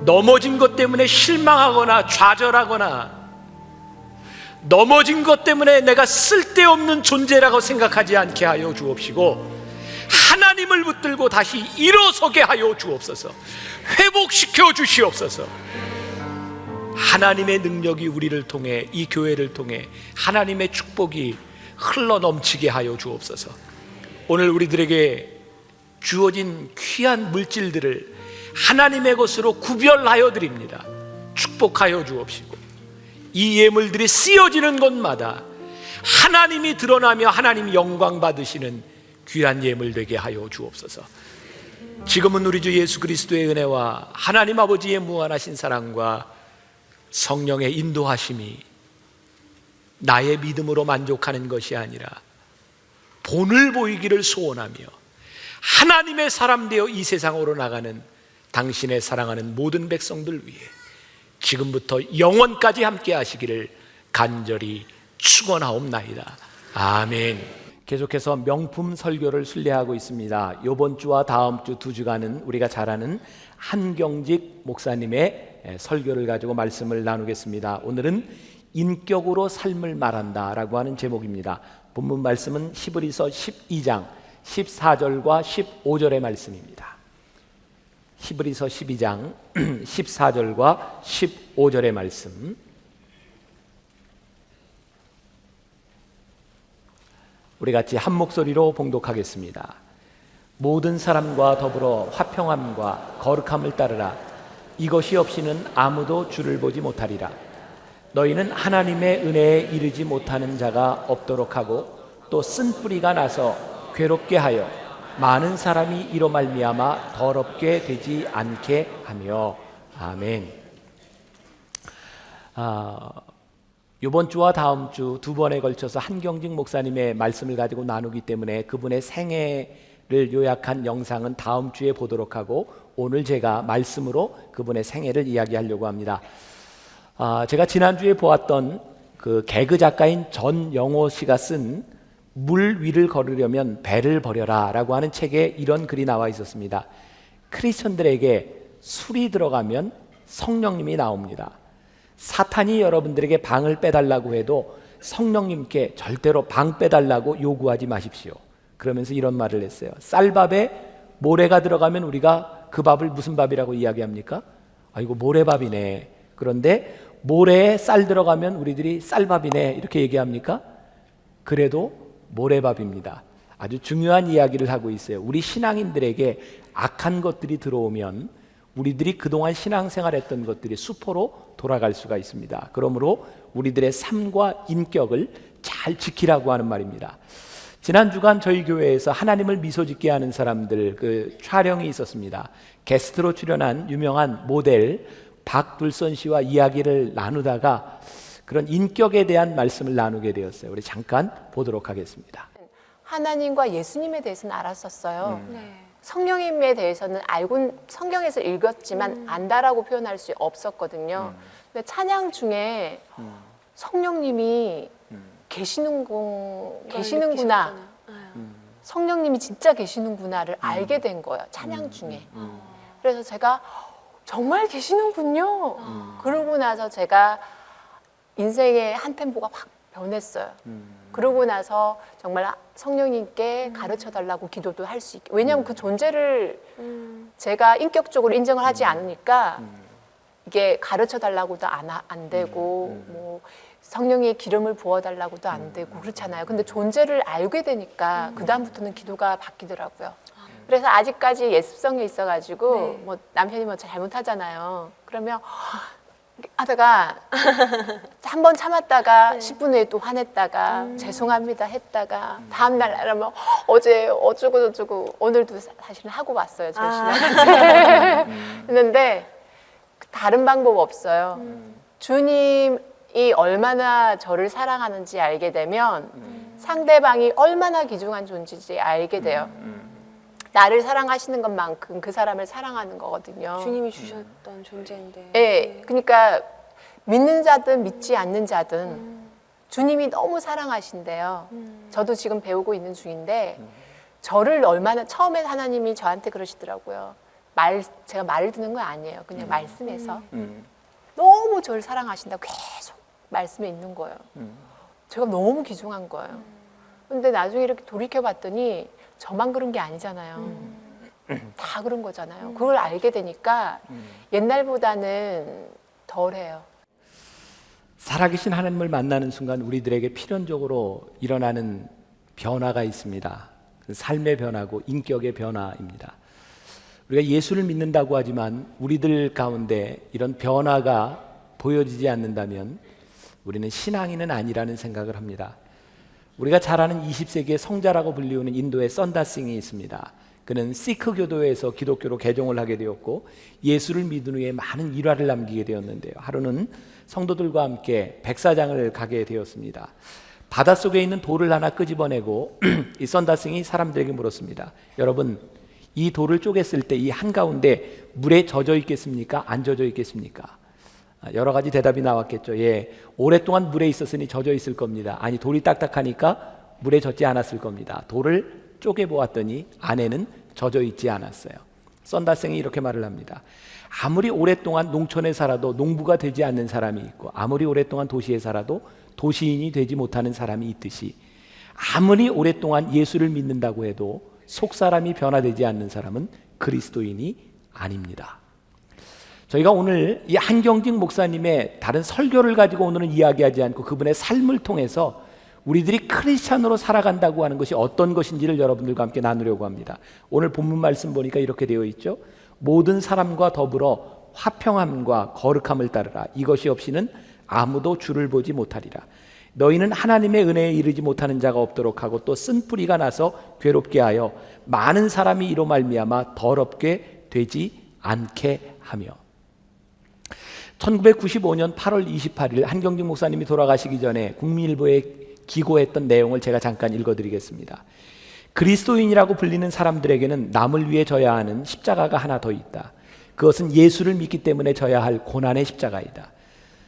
Speaker 1: 넘어진 것 때문에 실망하거나 좌절하거나 넘어진 것 때문에 내가 쓸데없는 존재라고 생각하지 않게 하여 주옵시고 하나님을 붙들고 다시 일어서게 하여 주옵소서. 회복시켜 주시옵소서. 하나님의 능력이 우리를 통해, 이 교회를 통해 하나님의 축복이 흘러 넘치게 하여 주옵소서. 오늘 우리들에게 주어진 귀한 물질들을 하나님의 것으로 구별하여 드립니다. 축복하여 주옵시고 이 예물들이 쓰여지는 곳마다 하나님이 드러나며 하나님 영광 받으시는 귀한 예물 되게 하여 주옵소서. 지금은 우리 주 예수 그리스도의 은혜와 하나님 아버지의 무한하신 사랑과 성령의 인도하심이 나의 믿음으로 만족하는 것이 아니라 본을 보이기를 소원하며 하나님의 사람 되어 이 세상으로 나가는 당신의 사랑하는 모든 백성들 위해 지금부터 영원까지 함께 하시기를 간절히 축원하옵나이다. 아멘. 계속해서 명품 설교를 순례하고 있습니다. 이번 주와 다음 주 2주간은 우리가 잘 아는 한경직 목사님의 설교를 가지고 말씀을 나누겠습니다. 오늘은 인격으로 삶을 말한다 라고 하는 제목입니다. 본문 말씀은 히브리서 12장 14절과 15절의 말씀입니다. 히브리서 12장 14절과 15절의 말씀, 우리 같이 한 목소리로 봉독하겠습니다. 모든 사람과 더불어 화평함과 거룩함을 따르라. 이것이 없이는 아무도 주를 보지 못하리라. 너희는 하나님의 은혜에 이르지 못하는 자가 없도록 하고 또 쓴뿌리가 나서 괴롭게 하여 많은 사람이 이로 말미암아 더럽게 되지 않게 하며. 아멘. 이번 주와 다음 주 2번에 걸쳐서 한경직 목사님의 말씀을 가지고 나누기 때문에 그분의 생애를 요약한 영상은 다음 주에 보도록 하고 오늘 제가 말씀으로 그분의 생애를 이야기하려고 합니다. 제가 지난주에 보았던 그 개그 작가인 전영호 씨가 쓴 물 위를 걸으려면 배를 버려라 라고 하는 책에 이런 글이 나와 있었습니다. 크리스천들에게 술이 들어가면 성령님이 나옵니다. 사탄이 여러분들에게 방을 빼달라고 해도 성령님께 절대로 방 빼달라고 요구하지 마십시오. 그러면서 이런 말을 했어요. 쌀밥에 모래가 들어가면 우리가 그 밥을 무슨 밥이라고 이야기합니까? 이거 모래밥이네. 그런데 모래에 쌀 들어가면 우리들이 쌀밥이네 이렇게 얘기합니까? 그래도 모래밥입니다. 아주 중요한 이야기를 하고 있어요. 우리 신앙인들에게 악한 것들이 들어오면 우리들이 그동안 신앙생활했던 것들이 수포로 돌아갈 수가 있습니다. 그러므로 우리들의 삶과 인격을 잘 지키라고 하는 말입니다. 지난 주간 저희 교회에서 하나님을 미소짓게 하는 사람들 그 촬영이 있었습니다. 게스트로 출연한 유명한 모델 박둘선 씨와 이야기를 나누다가 그런 인격에 대한 말씀을 나누게 되었어요. 우리 잠깐 보도록 하겠습니다.
Speaker 2: 하나님과 예수님에 대해서는 알았었어요. 성령님에 대해서는 알고 성경에서 읽었지만 안다라고 표현할 수 없었거든요. 근데 찬양 중에 성령님이 계시는구나. 성령님이 진짜 계시는구나를 알게 된 거예요. 찬양 중에. 그래서 제가 정말 계시는군요. 그러고 나서 제가 인생의 한 템포가 확 변했어요. 그러고 나서 정말 성령님께 가르쳐 달라고 기도도 할 수 있게. 왜냐하면 그 존재를 제가 인격적으로 인정을 하지 않으니까 이게 가르쳐 달라고도 안 되고 뭐 성령의 기름을 부어 달라고도 안 되고 그렇잖아요. 근데 존재를 알게 되니까 그 다음부터는 기도가 바뀌더라고요. 그래서 아직까지 예습성이 있어가지고
Speaker 3: 네.
Speaker 2: 뭐 남편이 뭐 잘못하잖아요. 그러면 하다가 한 번 참았다가 10분 후에 또 화냈다가 죄송합니다 했다가 다음날 나라면 어제 어쩌고 저쩌고 오늘도 사실은 하고 왔어요. 저희 신랑한테. 했는데 다른 방법 없어요. 주님이 얼마나 저를 사랑하는지 알게 되면 상대방이 얼마나 귀중한 존재인지 알게 돼요. 나를 사랑하시는 것만큼 그 사람을 사랑하는 거거든요.
Speaker 3: 주님이 주셨던 존재인데.
Speaker 2: 네, 그러니까 믿는 자든 믿지 않는 자든 주님이 너무 사랑하신대요. 저도 지금 배우고 있는 중인데 저를 얼마나 처음에 하나님이 저한테 그러시더라고요. 제가 말을 듣는 건 아니에요. 그냥 말씀에서 너무 저를 사랑하신다고 계속 말씀에 있는 거예요. 제가 너무 귀중한 거예요. 근데 나중에 이렇게 돌이켜 봤더니 저만 그런 게 아니잖아요. 다 그런 거잖아요. 그걸 알게 되니까 옛날보다는 덜해요.
Speaker 1: 살아계신 하나님을 만나는 순간 우리들에게 필연적으로 일어나는 변화가 있습니다. 삶의 변화고 인격의 변화입니다. 우리가 예수를 믿는다고 하지만 우리들 가운데 이런 변화가 보여지지 않는다면 우리는 신앙인은 아니라는 생각을 합니다. 우리가 잘 아는 20세기의 성자라고 불리우는 인도의 썬다싱이 있습니다. 그는 시크 교도에서 기독교로 개종을 하게 되었고 예수를 믿은 후에 많은 일화를 남기게 되었는데요. 하루는 성도들과 함께 백사장을 가게 되었습니다. 바닷속에 있는 돌을 하나 끄집어내고 이 썬다싱이 사람들에게 물었습니다. 여러분, 이 돌을 쪼갰을 때 이 한가운데 물에 젖어 있겠습니까? 안 젖어 있겠습니까? 여러 가지 대답이 나왔겠죠. 예, 오랫동안 물에 있었으니 젖어 있을 겁니다. 아니, 돌이 딱딱하니까 물에 젖지 않았을 겁니다. 돌을 쪼개 보았더니 안에는 젖어 있지 않았어요. 썬다생이 이렇게 말을 합니다. 아무리 오랫동안 농촌에 살아도 농부가 되지 않는 사람이 있고 아무리 오랫동안 도시에 살아도 도시인이 되지 못하는 사람이 있듯이 아무리 오랫동안 예수를 믿는다고 해도 속사람이 변화되지 않는 사람은 그리스도인이 아닙니다. 저희가 오늘 이 한경직 목사님의 다른 설교를 가지고 오늘은 이야기하지 않고 그분의 삶을 통해서 우리들이 크리스찬으로 살아간다고 하는 것이 어떤 것인지를 여러분들과 함께 나누려고 합니다. 오늘 본문 말씀 보니까 이렇게 되어 있죠. 모든 사람과 더불어 화평함과 거룩함을 따르라. 이것이 없이는 아무도 주를 보지 못하리라. 너희는 하나님의 은혜에 이르지 못하는 자가 없도록 하고 또 쓴뿌리가 나서 괴롭게 하여 많은 사람이 이로 말미암아 더럽게 되지 않게 하며. 1995년 8월 28일 한경직 목사님이 돌아가시기 전에 국민일보에 기고했던 내용을 제가 잠깐 읽어드리겠습니다. 그리스도인이라고 불리는 사람들에게는 남을 위해 져야 하는 십자가가 하나 더 있다. 그것은 예수를 믿기 때문에 져야 할 고난의 십자가이다.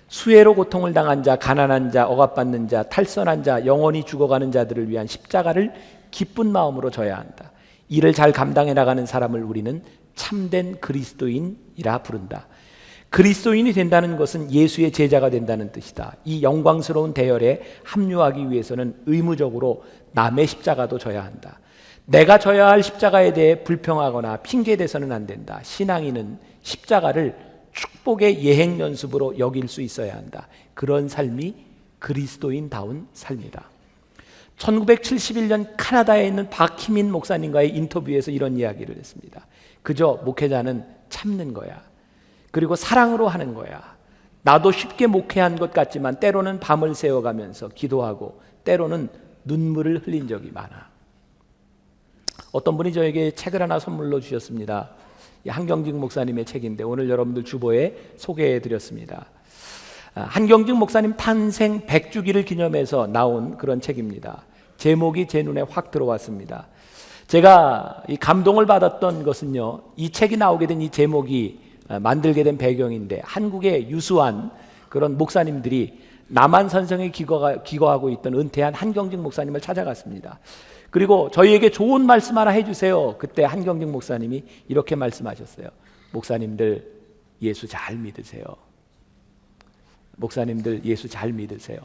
Speaker 1: 수혜로 고통을 당한 자, 가난한 자, 억압받는 자, 탈선한 자, 영원히 죽어가는 자들을 위한 십자가를 기쁜 마음으로 져야 한다. 이를 잘 감당해 나가는 사람을 우리는 참된 그리스도인이라 부른다. 그리스도인이 된다는 것은 예수의 제자가 된다는 뜻이다. 이 영광스러운 대열에 합류하기 위해서는 의무적으로 남의 십자가도 져야 한다. 내가 져야 할 십자가에 대해 불평하거나 핑계대서는 안 된다. 신앙인은 십자가를 축복의 예행 연습으로 여길 수 있어야 한다. 그런 삶이 그리스도인다운 삶이다. 1971년 카나다에 있는 박희민 목사님과의 인터뷰에서 이런 이야기를 했습니다. 그저 목회자는 참는 거야. 그리고 사랑으로 하는 거야. 나도 쉽게 목회한 것 같지만 때로는 밤을 새워가면서 기도하고 때로는 눈물을 흘린 적이 많아. 어떤 분이 저에게 책을 하나 선물로 주셨습니다. 한경직 목사님의 책인데 오늘 여러분들 주보에 소개해드렸습니다. 한경직 목사님 탄생 100주기를 기념해서 나온 그런 책입니다. 제목이 제 눈에 확 들어왔습니다. 제가 이 감동을 받았던 것은요, 이 책이 나오게 된 이 제목이 만들게 된 배경인데 한국의 유수한 그런 목사님들이 남한산성에 기거하고 있던 은퇴한 한경직 목사님을 찾아갔습니다. 그리고 저희에게 좋은 말씀 하나 해주세요. 그때 한경직 목사님이 이렇게 말씀하셨어요. 목사님들 예수 잘 믿으세요. 목사님들 예수 잘 믿으세요.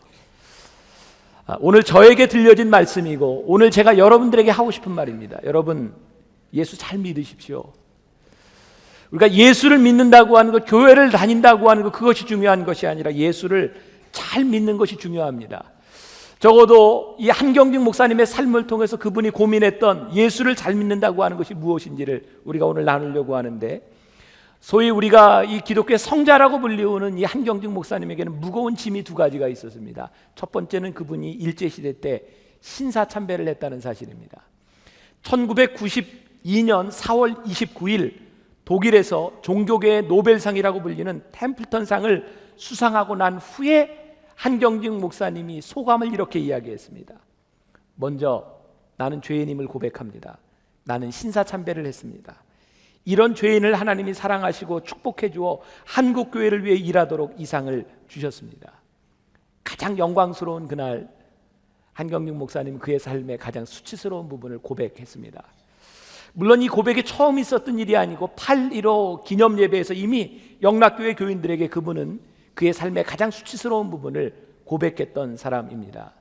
Speaker 1: 오늘 저에게 들려진 말씀이고 오늘 제가 여러분들에게 하고 싶은 말입니다. 여러분, 예수 잘 믿으십시오. 우리가 예수를 믿는다고 하는 것, 교회를 다닌다고 하는 것, 그것이 중요한 것이 아니라 예수를 잘 믿는 것이 중요합니다. 적어도 이 한경직 목사님의 삶을 통해서 그분이 고민했던 예수를 잘 믿는다고 하는 것이 무엇인지를 우리가 오늘 나누려고 하는데, 소위 우리가 이 기독교의 성자라고 불리우는 이 한경직 목사님에게는 무거운 짐이 두 가지가 있었습니다. 첫 번째는 그분이 일제시대 때 신사참배를 했다는 사실입니다. 1992년 4월 29일 독일에서 종교계의 노벨상이라고 불리는 템플턴상을 수상하고 난 후에 한경직 목사님이 소감을 이렇게 이야기했습니다. 먼저, 나는 죄인임을 고백합니다. 나는 신사참배를 했습니다. 이런 죄인을 하나님이 사랑하시고 축복해 주어 한국교회를 위해 일하도록 이 상을 주셨습니다. 가장 영광스러운 그날, 한경직 목사님 그의 삶의 가장 수치스러운 부분을 고백했습니다. 물론 이 고백이 처음 있었던 일이 아니고 8.15 기념예배에서 이미 영락교회 교인들에게 그분은 그의 삶의 가장 수치스러운 부분을 고백했던 사람입니다.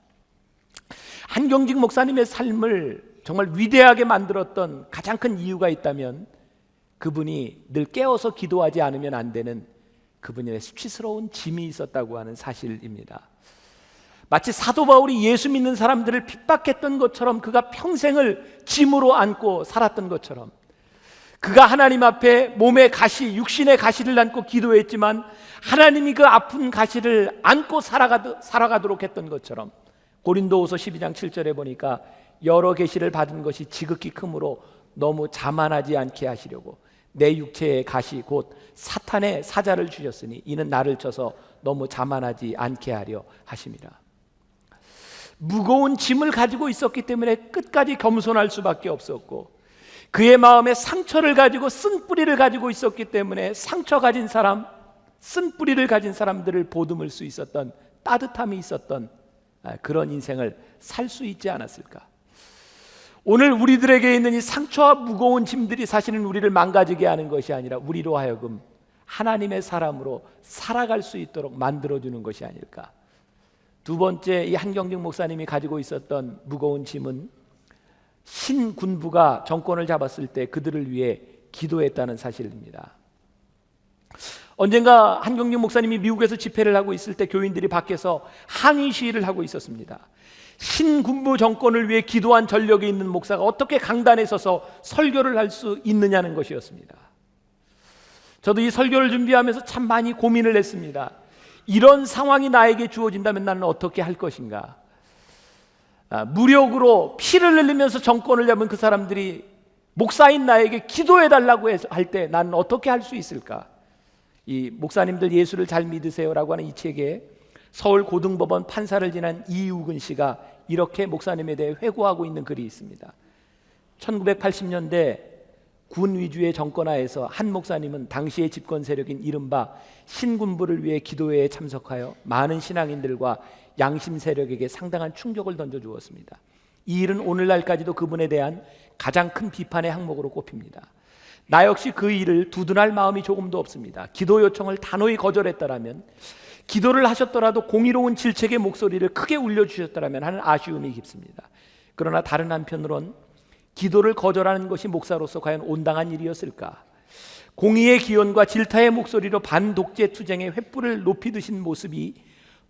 Speaker 1: 한경직 목사님의 삶을 정말 위대하게 만들었던 가장 큰 이유가 있다면 그분이 늘 깨어서 기도하지 않으면 안 되는 그분의 수치스러운 짐이 있었다고 하는 사실입니다. 마치 사도 바울이 예수 믿는 사람들을 핍박했던 것처럼, 그가 평생을 짐으로 안고 살았던 것처럼, 그가 하나님 앞에 몸의 가시, 육신의 가시를 안고 기도했지만 하나님이 그 아픈 가시를 안고 살아가도록 했던 것처럼, 고린도후서 12장 7절에 보니까 여러 계시를 받은 것이 지극히 크므로 너무 자만하지 않게 하시려고 내 육체의 가시 곧 사탄의 사자를 주셨으니 이는 나를 쳐서 너무 자만하지 않게 하려 하심이라. 무거운 짐을 가지고 있었기 때문에 끝까지 겸손할 수밖에 없었고, 그의 마음에 상처를 가지고 쓴 뿌리를 가지고 있었기 때문에 상처 가진 사람, 쓴 뿌리를 가진 사람들을 보듬을 수 있었던 따뜻함이 있었던 그런 인생을 살 수 있지 않았을까. 오늘 우리들에게 있는 이 상처와 무거운 짐들이 사실은 우리를 망가지게 하는 것이 아니라 우리로 하여금 하나님의 사람으로 살아갈 수 있도록 만들어주는 것이 아닐까. 두 번째, 이 한경직 목사님이 가지고 있었던 무거운 짐은 신군부가 정권을 잡았을 때 그들을 위해 기도했다는 사실입니다. 언젠가 한경직 목사님이 미국에서 집회를 하고 있을 때 교인들이 밖에서 항의 시위를 하고 있었습니다. 신군부 정권을 위해 기도한 전력이 있는 목사가 어떻게 강단에 서서 설교를 할 수 있느냐는 것이었습니다. 저도 이 설교를 준비하면서 참 많이 고민을 했습니다. 이런 상황이 나에게 주어진다면 나는 어떻게 할 것인가. 무력으로 피를 흘리면서 정권을 잡은 그 사람들이 목사인 나에게 기도해달라고 할 때 나는 어떻게 할 수 있을까. 이 목사님들 예수를 잘 믿으세요라고 하는 이 책에 서울 고등법원 판사를 지낸 이우근 씨가 이렇게 목사님에 대해 회고하고 있는 글이 있습니다. 1980년대 군 위주의 정권하에서 한 목사님은 당시의 집권 세력인 이른바 신군부를 위해 기도회에 참석하여 많은 신앙인들과 양심 세력에게 상당한 충격을 던져주었습니다. 이 일은 오늘날까지도 그분에 대한 가장 큰 비판의 항목으로 꼽힙니다. 나 역시 그 일을 두둔할 마음이 조금도 없습니다. 기도 요청을 단호히 거절했더라면, 기도를 하셨더라도 공의로운 질책의 목소리를 크게 울려주셨더라면 하는 아쉬움이 깊습니다. 그러나 다른 한편으론 기도를 거절하는 것이 목사로서 과연 온당한 일이었을까? 공의의 기원과 질타의 목소리로 반독재 투쟁의 횃불을 높이 드신 모습이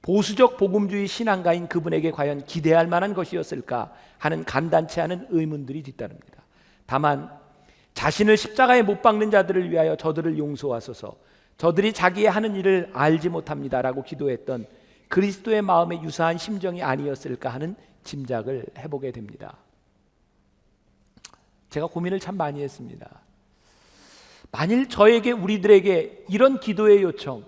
Speaker 1: 보수적 복음주의 신앙가인 그분에게 과연 기대할 만한 것이었을까 하는 간단치 않은 의문들이 뒤따릅니다. 다만 자신을 십자가에 못 박는 자들을 위하여 저들을 용서하소서, 저들이 자기의 하는 일을 알지 못합니다라고 기도했던 그리스도의 마음에 유사한 심정이 아니었을까 하는 짐작을 해보게 됩니다. 제가 고민을 참 많이 했습니다. 만일 저에게, 우리들에게 이런 기도의 요청,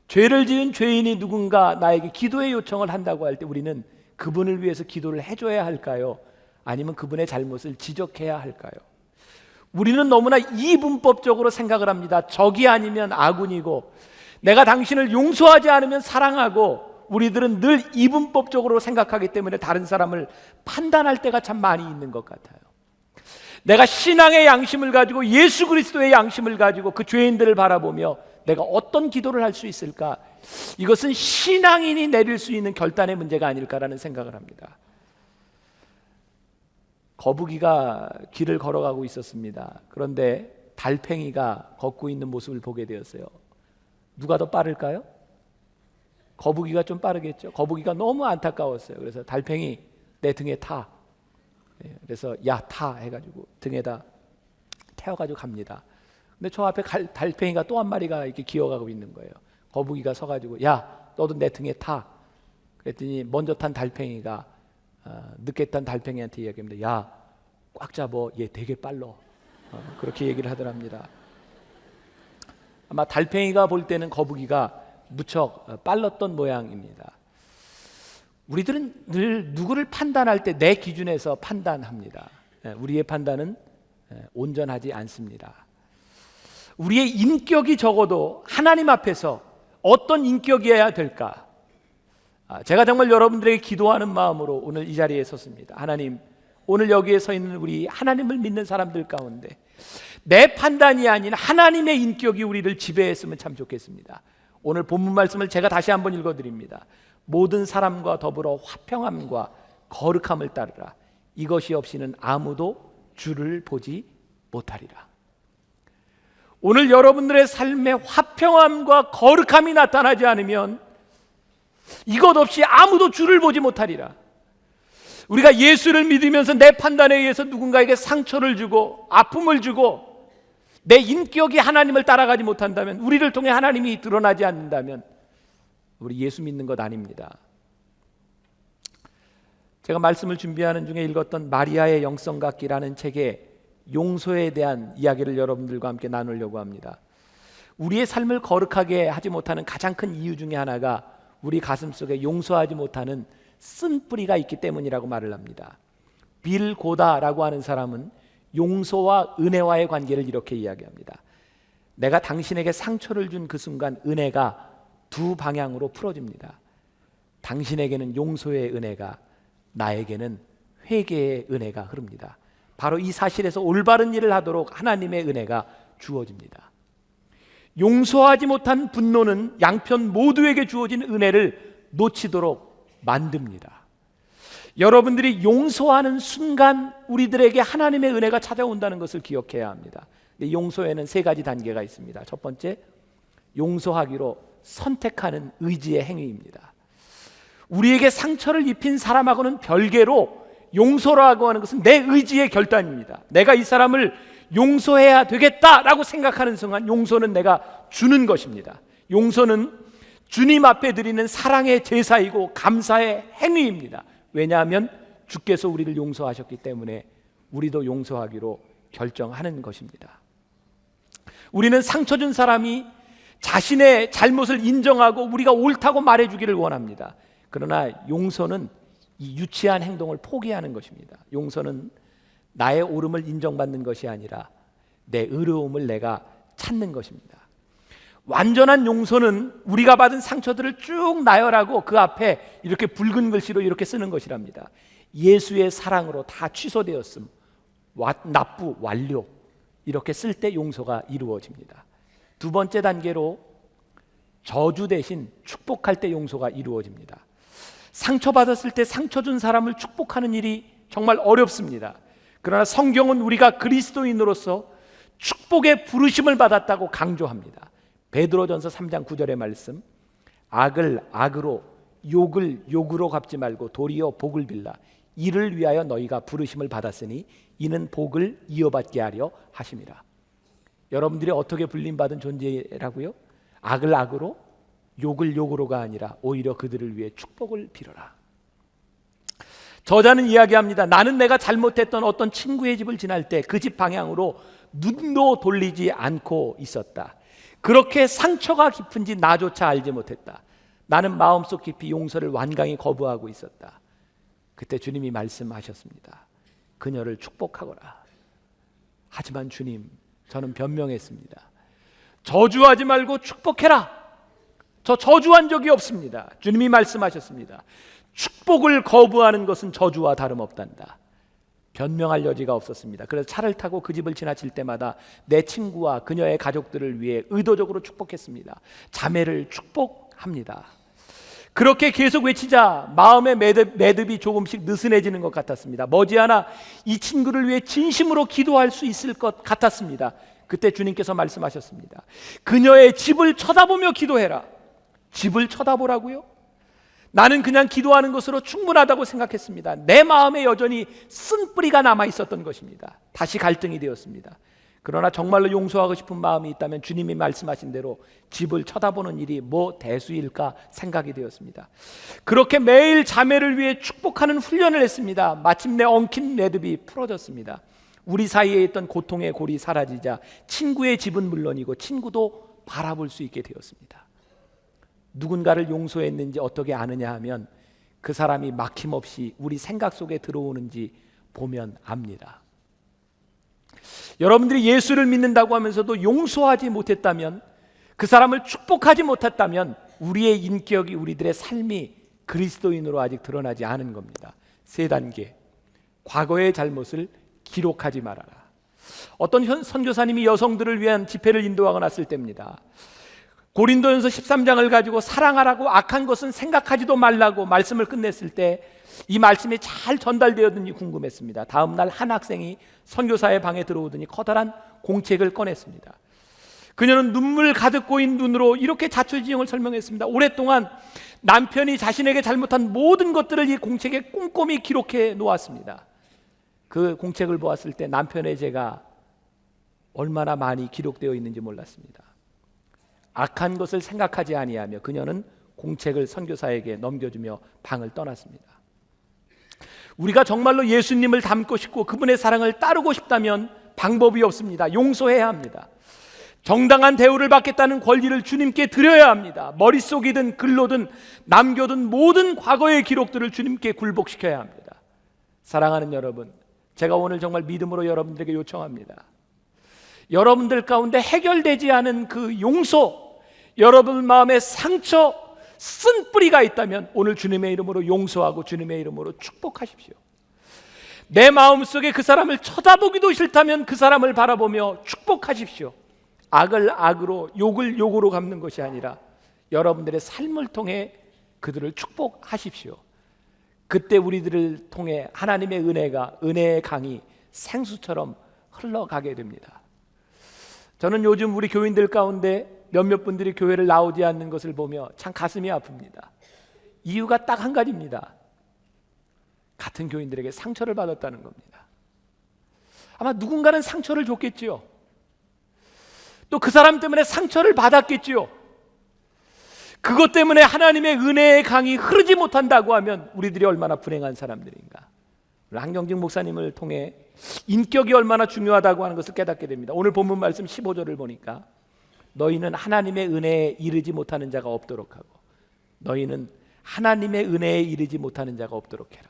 Speaker 1: 죄를 지은 죄인이 누군가 나에게 기도의 요청을 한다고 할 때 우리는 그분을 위해서 기도를 해줘야 할까요? 아니면 그분의 잘못을 지적해야 할까요? 우리는 너무나 이분법적으로 생각을 합니다. 적이 아니면 아군이고 내가 당신을 용서하지 않으면 사랑하고, 우리들은 늘 이분법적으로 생각하기 때문에 다른 사람을 판단할 때가 참 많이 있는 것 같아요. 내가 신앙의 양심을 가지고 예수 그리스도의 양심을 가지고 그 죄인들을 바라보며 내가 어떤 기도를 할 수 있을까? 이것은 신앙인이 내릴 수 있는 결단의 문제가 아닐까라는 생각을 합니다. 거북이가 길을 걸어가고 있었습니다. 그런데 달팽이가 걷고 있는 모습을 보게 되었어요. 누가 더 빠를까요? 거북이가 좀 빠르겠죠. 거북이가 너무 안타까웠어요. 그래서 달팽이 내 등에 타. 그래서 야 타 해가지고 등에다 태워가지고 갑니다. 근데 저 앞에 달팽이가 또 한 마리가 이렇게 기어가고 있는 거예요. 거북이가 서가지고 야 너도 내 등에 타. 그랬더니 먼저 탄 달팽이가 늦게 탄 달팽이한테 이야기합니다. 야 꽉 잡어, 얘 되게 빨라. 그렇게 얘기를 하더랍니다. 아마 달팽이가 볼 때는 거북이가 무척 빨랐던 모양입니다. 우리들은 늘 누구를 판단할 때 내 기준에서 판단합니다. 우리의 판단은 온전하지 않습니다. 우리의 인격이 적어도 하나님 앞에서 어떤 인격이어야 될까? 제가 정말 여러분들에게 기도하는 마음으로 오늘 이 자리에 섰습니다. 하나님, 오늘 여기에 서 있는 우리 하나님을 믿는 사람들 가운데 내 판단이 아닌 하나님의 인격이 우리를 지배했으면 참 좋겠습니다. 오늘 본문 말씀을 제가 다시 한번 읽어드립니다. 모든 사람과 더불어 화평함과 거룩함을 따르라. 이것이 없이는 아무도 주를 보지 못하리라. 오늘 여러분들의 삶에 화평함과 거룩함이 나타나지 않으면 이것 없이 아무도 주를 보지 못하리라. 우리가 예수를 믿으면서 내 판단에 의해서 누군가에게 상처를 주고 아픔을 주고 내 인격이 하나님을 따라가지 못한다면, 우리를 통해 하나님이 드러나지 않는다면 우리 예수 믿는 것 아닙니다. 제가 말씀을 준비하는 중에 읽었던 마리아의 영성각기라는 책에 용서에 대한 이야기를 여러분들과 함께 나누려고 합니다. 우리의 삶을 거룩하게 하지 못하는 가장 큰 이유 중에 하나가 우리 가슴속에 용서하지 못하는 쓴뿌리가 있기 때문이라고 말을 합니다. 빌 고다라고 하는 사람은 용서와 은혜와의 관계를 이렇게 이야기합니다. 내가 당신에게 상처를 준 그 순간 은혜가 두 방향으로 풀어집니다. 당신에게는 용서의 은혜가, 나에게는 회개의 은혜가 흐릅니다. 바로 이 사실에서 올바른 일을 하도록 하나님의 은혜가 주어집니다. 용서하지 못한 분노는 양편 모두에게 주어진 은혜를 놓치도록 만듭니다. 여러분들이 용서하는 순간 우리들에게 하나님의 은혜가 찾아온다는 것을 기억해야 합니다. 용서에는 세 가지 단계가 있습니다. 첫 번째, 용서하기로 선택하는 의지의 행위입니다. 우리에게 상처를 입힌 사람하고는 별개로 용서라고 하는 것은 내 의지의 결단입니다. 내가 이 사람을 용서해야 되겠다라고 생각하는 순간 용서는 내가 주는 것입니다. 용서는 주님 앞에 드리는 사랑의 제사이고 감사의 행위입니다. 왜냐하면 주께서 우리를 용서하셨기 때문에 우리도 용서하기로 결정하는 것입니다. 우리는 상처 준 사람이 자신의 잘못을 인정하고 우리가 옳다고 말해주기를 원합니다. 그러나 용서는 이 유치한 행동을 포기하는 것입니다. 용서는 나의 옳음을 인정받는 것이 아니라 내 의로움을 내가 찾는 것입니다. 완전한 용서는 우리가 받은 상처들을 쭉 나열하고 그 앞에 이렇게 붉은 글씨로 이렇게 쓰는 것이랍니다. 예수의 사랑으로 다 취소되었음, 납부 완료, 이렇게 쓸 때 용서가 이루어집니다. 두 번째 단계로 저주 대신 축복할 때 용서가 이루어집니다. 상처받았을 때 상처 준 사람을 축복하는 일이 정말 어렵습니다. 그러나 성경은 우리가 그리스도인으로서 축복의 부르심을 받았다고 강조합니다. 베드로전서 3장 9절의 말씀, 악을 악으로 욕을 욕으로 갚지 말고 도리어 복을 빌라. 이를 위하여 너희가 부르심을 받았으니 이는 복을 이어받게 하려 하심이라. 여러분들이 어떻게 불림받은 존재라고요? 악을 악으로 욕을 욕으로가 아니라 오히려 그들을 위해 축복을 빌어라. 저자는 이야기합니다. 나는 내가 잘못했던 어떤 친구의 집을 지날 때 그 집 방향으로 눈도 돌리지 않고 있었다. 그렇게 상처가 깊은지 나조차 알지 못했다. 나는 마음속 깊이 용서를 완강히 거부하고 있었다. 그때 주님이 말씀하셨습니다. 그녀를 축복하거라. 하지만 주님, 저는 변명했습니다. 저주하지 말고 축복해라. 저 저주한 적이 없습니다. 주님이 말씀하셨습니다. 축복을 거부하는 것은 저주와 다름없단다. 변명할 여지가 없었습니다. 그래서 차를 타고 그 집을 지나칠 때마다 내 친구와 그녀의 가족들을 위해 의도적으로 축복했습니다. 자매를 축복합니다. 그렇게 계속 외치자 마음의 매듭이 조금씩 느슨해지는 것 같았습니다. 머지않아 이 친구를 위해 진심으로 기도할 수 있을 것 같았습니다. 그때 주님께서 말씀하셨습니다. 그녀의 집을 쳐다보며 기도해라. 집을 쳐다보라고요? 나는 그냥 기도하는 것으로 충분하다고 생각했습니다. 내 마음에 여전히 쓴뿌리가 남아 있었던 것입니다. 다시 갈등이 되었습니다. 그러나 정말로 용서하고 싶은 마음이 있다면 주님이 말씀하신 대로 집을 쳐다보는 일이 뭐 대수일까 생각이 되었습니다. 그렇게 매일 자매를 위해 축복하는 훈련을 했습니다. 마침내 엉킨 매듭이 풀어졌습니다. 우리 사이에 있던 고통의 골이 사라지자 친구의 집은 물론이고 친구도 바라볼 수 있게 되었습니다. 누군가를 용서했는지 어떻게 아느냐 하면 그 사람이 막힘없이 우리 생각 속에 들어오는지 보면 압니다. 여러분들이 예수를 믿는다고 하면서도 용서하지 못했다면, 그 사람을 축복하지 못했다면 우리의 인격이, 우리들의 삶이 그리스도인으로 아직 드러나지 않은 겁니다. 세 단계. 과거의 잘못을 기록하지 말아라. 어떤 선교사님이 여성들을 위한 집회를 인도하고 났을 때입니다. 고린도전서 13장을 가지고 사랑하라고 악한 것은 생각하지도 말라고 말씀을 끝냈을 때 이 말씀이 잘 전달되었는지 궁금했습니다. 다음 날 한 학생이 선교사의 방에 들어오더니 커다란 공책을 꺼냈습니다. 그녀는 눈물 가득 고인 눈으로 이렇게 자초지종을 설명했습니다. 오랫동안 남편이 자신에게 잘못한 모든 것들을 이 공책에 꼼꼼히 기록해 놓았습니다. 그 공책을 보았을 때 남편의 죄가 얼마나 많이 기록되어 있는지 몰랐습니다. 악한 것을 생각하지 아니하며 그녀는 공책을 선교사에게 넘겨주며 방을 떠났습니다. 우리가 정말로 예수님을 닮고 싶고 그분의 사랑을 따르고 싶다면 방법이 없습니다. 용서해야 합니다. 정당한 대우를 받겠다는 권리를 주님께 드려야 합니다. 머릿속이든 글로든 남겨둔 모든 과거의 기록들을 주님께 굴복시켜야 합니다. 사랑하는 여러분, 제가 오늘 정말 믿음으로 여러분들에게 요청합니다. 여러분들 가운데 해결되지 않은 그 용서, 여러분 마음에 상처, 쓴뿌리가 있다면 오늘 주님의 이름으로 용서하고 주님의 이름으로 축복하십시오. 내 마음속에 그 사람을 쳐다보기도 싫다면 그 사람을 바라보며 축복하십시오. 악을 악으로, 욕을 욕으로 갚는 것이 아니라 여러분들의 삶을 통해 그들을 축복하십시오. 그때 우리들을 통해 하나님의 은혜의 강이 생수처럼 흘러가게 됩니다. 저는 요즘 우리 교인들 가운데 몇몇 분들이 교회를 나오지 않는 것을 보며 참 가슴이 아픕니다. 이유가 딱 한 가지입니다. 같은 교인들에게 상처를 받았다는 겁니다. 아마 누군가는 상처를 줬겠지요. 또 그 사람 때문에 상처를 받았겠지요. 그것 때문에 하나님의 은혜의 강이 흐르지 못한다고 하면 우리들이 얼마나 불행한 사람들인가. 한경직 목사님을 통해 인격이 얼마나 중요하다고 하는 것을 깨닫게 됩니다. 오늘 본문 말씀 15절을 보니까 너희는 하나님의 은혜에 이르지 못하는 자가 없도록 하고 너희는 하나님의 은혜에 이르지 못하는 자가 없도록 해라.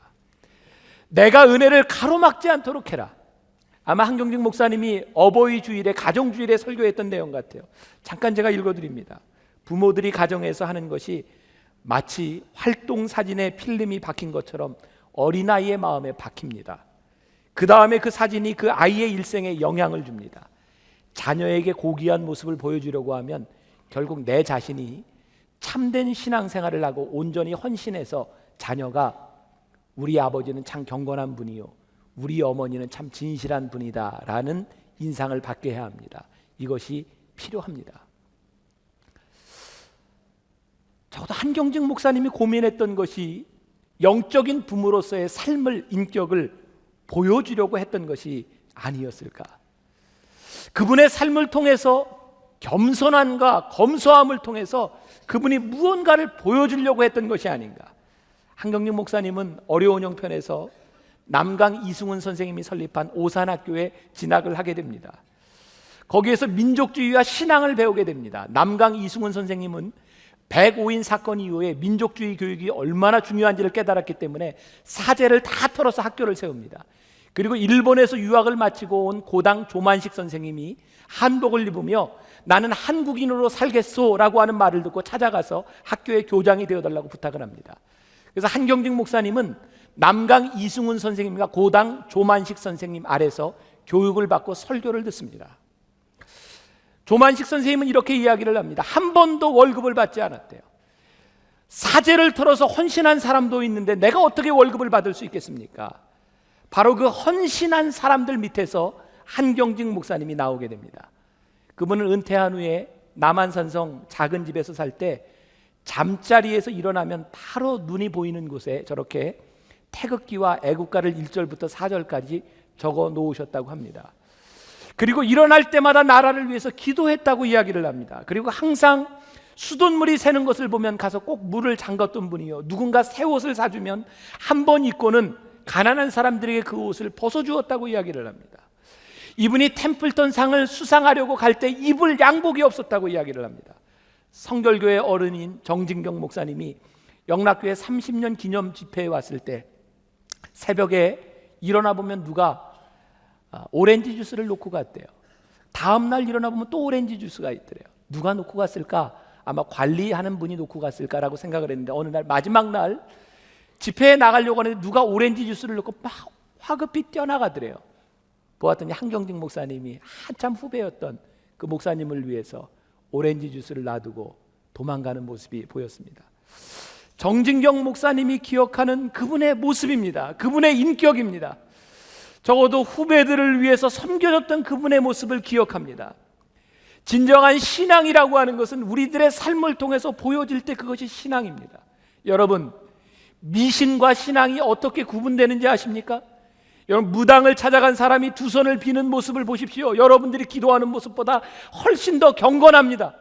Speaker 1: 내가 은혜를 가로막지 않도록 해라. 아마 한경직 목사님이 어버이 주일에, 가정 주일에 설교했던 내용 같아요. 잠깐 제가 읽어드립니다. 부모들이 가정에서 하는 것이 마치 활동 사진에 필름이 박힌 것처럼 어린아이의 마음에 박힙니다. 그 다음에 그 사진이 그 아이의 일생에 영향을 줍니다. 자녀에게 고귀한 모습을 보여주려고 하면 결국 내 자신이 참된 신앙생활을 하고 온전히 헌신해서 자녀가 우리 아버지는 참 경건한 분이요, 우리 어머니는 참 진실한 분이다 라는 인상을 받게 해야 합니다. 이것이 필요합니다. 저도 한경직 목사님이 고민했던 것이 영적인 부모로서의 삶을, 인격을 보여주려고 했던 것이 아니었을까. 그분의 삶을 통해서 겸손함과 검소함을 통해서 그분이 무언가를 보여주려고 했던 것이 아닌가. 한경직 목사님은 어려운 형편에서 남강 이승훈 선생님이 설립한 오산학교에 진학을 하게 됩니다. 거기에서 민족주의와 신앙을 배우게 됩니다. 남강 이승훈 선생님은 105인 사건 이후에 민족주의 교육이 얼마나 중요한지를 깨달았기 때문에 사제를 다 털어서 학교를 세웁니다. 그리고 일본에서 유학을 마치고 온 고당 조만식 선생님이 한복을 입으며 나는 한국인으로 살겠소라고 하는 말을 듣고 찾아가서 학교의 교장이 되어달라고 부탁을 합니다. 그래서 한경직 목사님은 남강 이승훈 선생님과 고당 조만식 선생님 아래서 교육을 받고 설교를 듣습니다. 조만식 선생님은 이렇게 이야기를 합니다. 한 번도 월급을 받지 않았대요. 사제를 털어서 헌신한 사람도 있는데 내가 어떻게 월급을 받을 수 있겠습니까? 바로 그 헌신한 사람들 밑에서 한경직 목사님이 나오게 됩니다. 그분은 은퇴한 후에 남한산성 작은 집에서 살 때 잠자리에서 일어나면 바로 눈이 보이는 곳에 저렇게 태극기와 애국가를 1절부터 4절까지 적어 놓으셨다고 합니다. 그리고 일어날 때마다 나라를 위해서 기도했다고 이야기를 합니다. 그리고 항상 수돗물이 새는 것을 보면 가서 꼭 물을 잠갔던 분이요, 누군가 새 옷을 사주면 한 번 입고는 가난한 사람들에게 그 옷을 벗어주었다고 이야기를 합니다. 이분이 템플턴 상을 수상하려고 갈 때 입을 양복이 없었다고 이야기를 합니다. 성결교회 어른인 정진경 목사님이 영락교회 30년 기념 집회에 왔을 때 새벽에 일어나 보면 누가 오렌지 주스를 놓고 갔대요. 다음 날 일어나 보면 또 오렌지 주스가 있더래요. 누가 놓고 갔을까? 아마 관리하는 분이 놓고 갔을까라고 생각을 했는데, 어느 날 마지막 날 집회에 나가려고 하는데 누가 오렌지 주스를 놓고 막 화급히 뛰어나가더래요. 보았더니 한경직 목사님이 한참 후배였던 그 목사님을 위해서 오렌지 주스를 놔두고 도망가는 모습이 보였습니다. 정진경 목사님이 기억하는 그분의 모습입니다. 그분의 인격입니다. 적어도 후배들을 위해서 섬겨줬던 그분의 모습을 기억합니다. 진정한 신앙이라고 하는 것은 우리들의 삶을 통해서 보여질 때 그것이 신앙입니다. 여러분, 미신과 신앙이 어떻게 구분되는지 아십니까? 여러분, 무당을 찾아간 사람이 두 손을 비는 모습을 보십시오. 여러분들이 기도하는 모습보다 훨씬 더 경건합니다.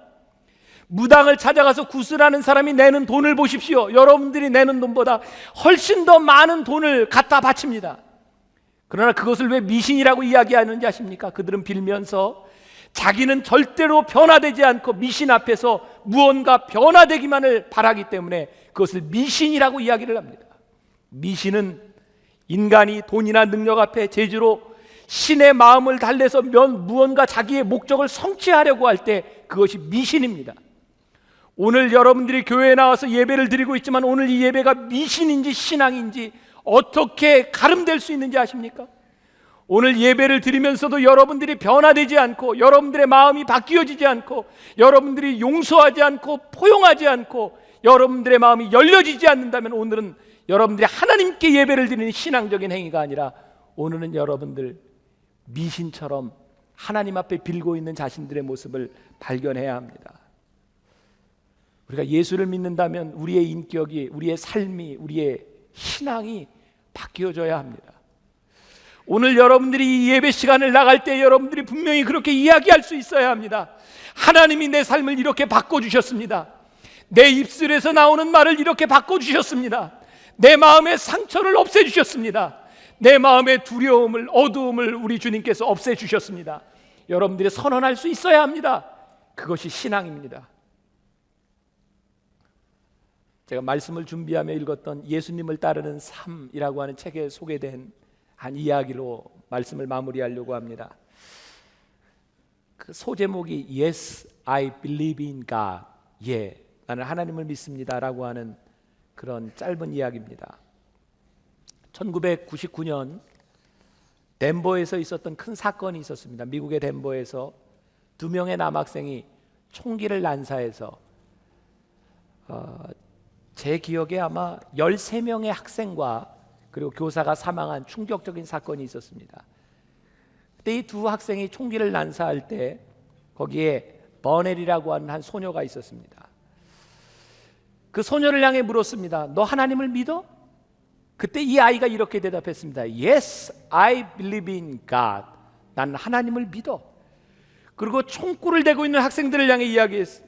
Speaker 1: 무당을 찾아가서 구슬하는 사람이 내는 돈을 보십시오. 여러분들이 내는 돈보다 훨씬 더 많은 돈을 갖다 바칩니다. 그러나 그것을 왜 미신이라고 이야기하는지 아십니까? 그들은 빌면서 자기는 절대로 변화되지 않고 미신 앞에서 무언가 변화되기만을 바라기 때문에 그것을 미신이라고 이야기를 합니다. 미신은 인간이 돈이나 능력 앞에 제주로 신의 마음을 달래서 무언가 자기의 목적을 성취하려고 할 때 그것이 미신입니다. 오늘 여러분들이 교회에 나와서 예배를 드리고 있지만 오늘 이 예배가 미신인지 신앙인지 어떻게 가름될 수 있는지 아십니까? 오늘 예배를 드리면서도 여러분들이 변화되지 않고, 여러분들의 마음이 바뀌어지지 않고, 여러분들이 용서하지 않고 포용하지 않고 여러분들의 마음이 열려지지 않는다면 오늘은 여러분들이 하나님께 예배를 드리는 신앙적인 행위가 아니라 오늘은 여러분들 미신처럼 하나님 앞에 빌고 있는 자신들의 모습을 발견해야 합니다. 우리가 예수를 믿는다면 우리의 인격이, 우리의 삶이, 우리의 신앙이 바뀌어져야 합니다. 오늘 여러분들이 이 예배 시간을 나갈 때 여러분들이 분명히 그렇게 이야기할 수 있어야 합니다. 하나님이 내 삶을 이렇게 바꿔주셨습니다. 내 입술에서 나오는 말을 이렇게 바꿔주셨습니다. 내 마음의 상처를 없애주셨습니다. 내 마음의 두려움을, 어두움을 우리 주님께서 없애주셨습니다. 여러분들이 선언할 수 있어야 합니다. 그것이 신앙입니다. 제가 말씀을 준비하며 읽었던 예수님을 따르는 삶이라고 하는 책에 소개된 한 이야기로 말씀을 마무리하려고 합니다. 그 소제목이 Yes, I believe in God. 예, 나는 하나님을 믿습니다라고 하는 그런 짧은 이야기입니다. 1999년 덴버에서 있었던 큰 사건이 있었습니다. 미국의 덴버에서 2명의 남학생이 총기를 난사해서 제 기억에 아마 13명의 학생과 그리고 교사가 사망한 충격적인 사건이 있었습니다. 그때 이 두 학생이 총기를 난사할 때 거기에 버넬이라고 하는 한 소녀가 있었습니다. 그 소녀를 향해 물었습니다. 너 하나님을 믿어? 그때 이 아이가 이렇게 대답했습니다. Yes, I believe in God. 난 하나님을 믿어. 그리고 총구를 대고 있는 학생들을 향해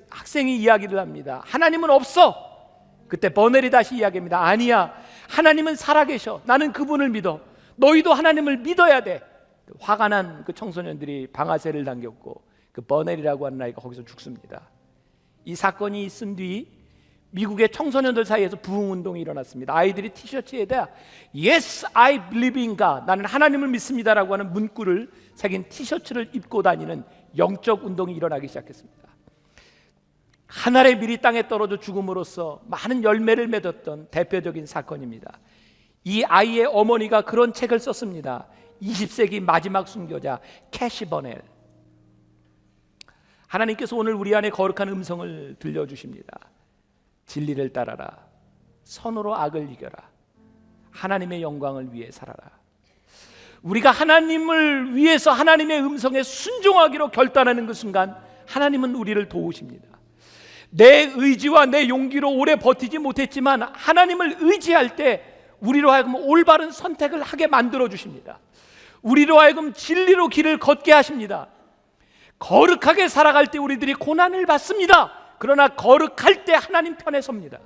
Speaker 1: 학생이 이야기를 합니다. 하나님은 없어. 그때 버넬이 다시 이야기합니다. 아니야, 하나님은 살아계셔. 나는 그분을 믿어. 너희도 하나님을 믿어야 돼. 화가 난 그 청소년들이 방아쇠를 당겼고 그 버넬이라고 하는 아이가 거기서 죽습니다. 이 사건이 있은 뒤 미국의 청소년들 사이에서 부흥운동이 일어났습니다. 아이들이 티셔츠에다 Yes, I believe in God, 나는 하나님을 믿습니다라고 하는 문구를 새긴 티셔츠를 입고 다니는 영적 운동이 일어나기 시작했습니다. 하늘의 밀이 땅에 떨어져 죽음으로써 많은 열매를 맺었던 대표적인 사건입니다. 이 아이의 어머니가 그런 책을 썼습니다. 20세기 마지막 순교자 캐시 버넬. 하나님께서 오늘 우리 안에 거룩한 음성을 들려주십니다. 진리를 따라라. 선으로 악을 이겨라. 하나님의 영광을 위해 살아라. 우리가 하나님을 위해서 하나님의 음성에 순종하기로 결단하는 그 순간 하나님은 우리를 도우십니다. 내 의지와 내 용기로 오래 버티지 못했지만 하나님을 의지할 때 우리로 하여금 올바른 선택을 하게 만들어 주십니다. 우리로 하여금 진리로 길을 걷게 하십니다. 거룩하게 살아갈 때 우리들이 고난을 받습니다. 그러나 거룩할 때 하나님 편에 섭니다.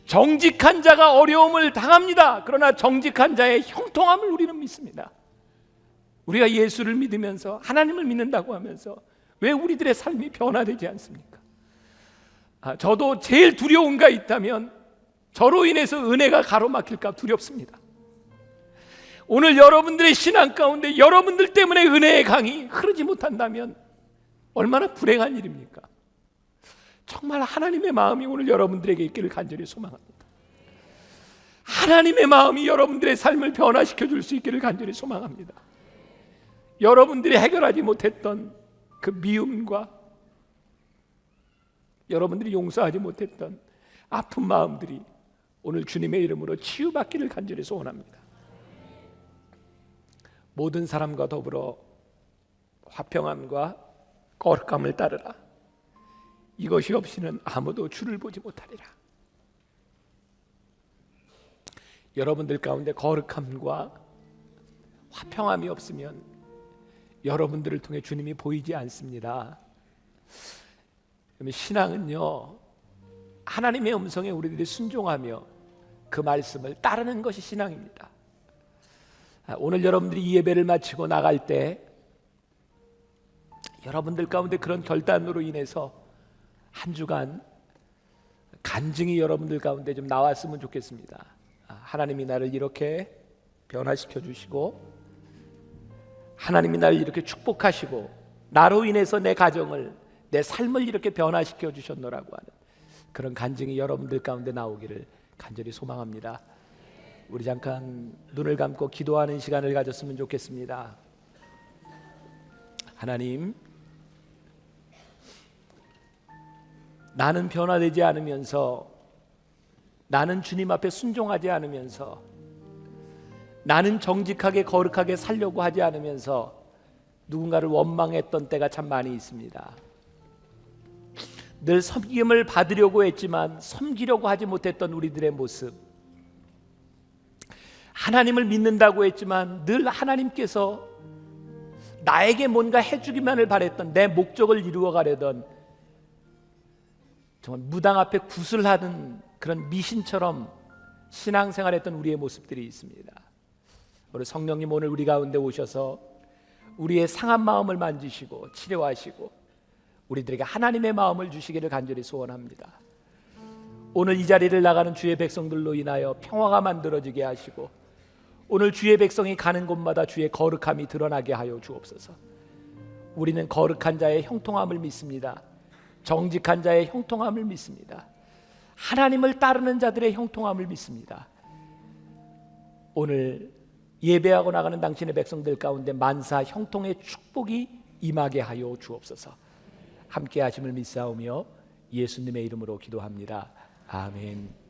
Speaker 1: 정직한 자가 어려움을 당합니다. 그러나 정직한 자의 형통함을 우리는 믿습니다. 우리가 예수를 믿으면서 하나님을 믿는다고 하면서 왜 우리들의 삶이 변화되지 않습니까? 저도 제일 두려운 게 있다면 저로 인해서 은혜가 가로막힐까 두렵습니다. 오늘 여러분들의 신앙 가운데 여러분들 때문에 은혜의 강이 흐르지 못한다면 얼마나 불행한 일입니까? 정말 하나님의 마음이 오늘 여러분들에게 있기를 간절히 소망합니다. 하나님의 마음이 여러분들의 삶을 변화시켜 줄 수 있기를 간절히 소망합니다. 여러분들이 해결하지 못했던 그 미움과 여러분들이 용서하지 못했던 아픈 마음들이 오늘 주님의 이름으로 치유받기를 간절히 소원합니다. 모든 사람과 더불어 화평함과 거룩함을 따르라. 이것이 없이는 아무도 주를 보지 못하리라. 여러분들 가운데 거룩함과 화평함이 없으면 여러분들을 통해 주님이 보이지 않습니다. 신앙은요, 하나님의 음성에 우리들이 순종하며 그 말씀을 따르는 것이 신앙입니다. 오늘 여러분들이 이 예배를 마치고 나갈 때 여러분들 가운데 그런 결단으로 인해서 한 주간 간증이 여러분들 가운데 좀 나왔으면 좋겠습니다. 하나님이 나를 이렇게 변화시켜 주시고 하나님이 나를 이렇게 축복하시고 나로 인해서 내 가정을 내 삶을 이렇게 변화시켜 주셨노라고 하는 그런 간증이 여러분들 가운데 나오기를 간절히 소망합니다. 우리 잠깐 눈을 감고 기도하는 시간을 가졌으면 좋겠습니다. 하나님, 나는 변화되지 않으면서, 나는 주님 앞에 순종하지 않으면서, 나는 정직하게 거룩하게 살려고 하지 않으면서 누군가를 원망했던 때가 참 많이 있습니다. 늘 섬김을 받으려고 했지만 섬기려고 하지 못했던 우리들의 모습, 하나님을 믿는다고 했지만 늘 하나님께서 나에게 뭔가 해주기만을 바랬던, 내 목적을 이루어 가려던 정말 무당 앞에 구슬하는 그런 미신처럼 신앙생활했던 우리의 모습들이 있습니다. 우리 성령님 오늘 우리 가운데 오셔서 우리의 상한 마음을 만지시고 치료하시고 우리들에게 하나님의 마음을 주시기를 간절히 소원합니다. 오늘 이 자리를 나가는 주의 백성들로 인하여 평화가 만들어지게 하시고 오늘 주의 백성이 가는 곳마다 주의 거룩함이 드러나게 하여 주옵소서. 우리는 거룩한 자의 형통함을 믿습니다. 정직한 자의 형통함을 믿습니다. 하나님을 따르는 자들의 형통함을 믿습니다. 오늘 예배하고 나가는 당신의 백성들 가운데 만사 형통의 축복이 임하게 하여 주옵소서. 함께 하심을 믿사오며 예수님의 이름으로 기도합니다. 아멘.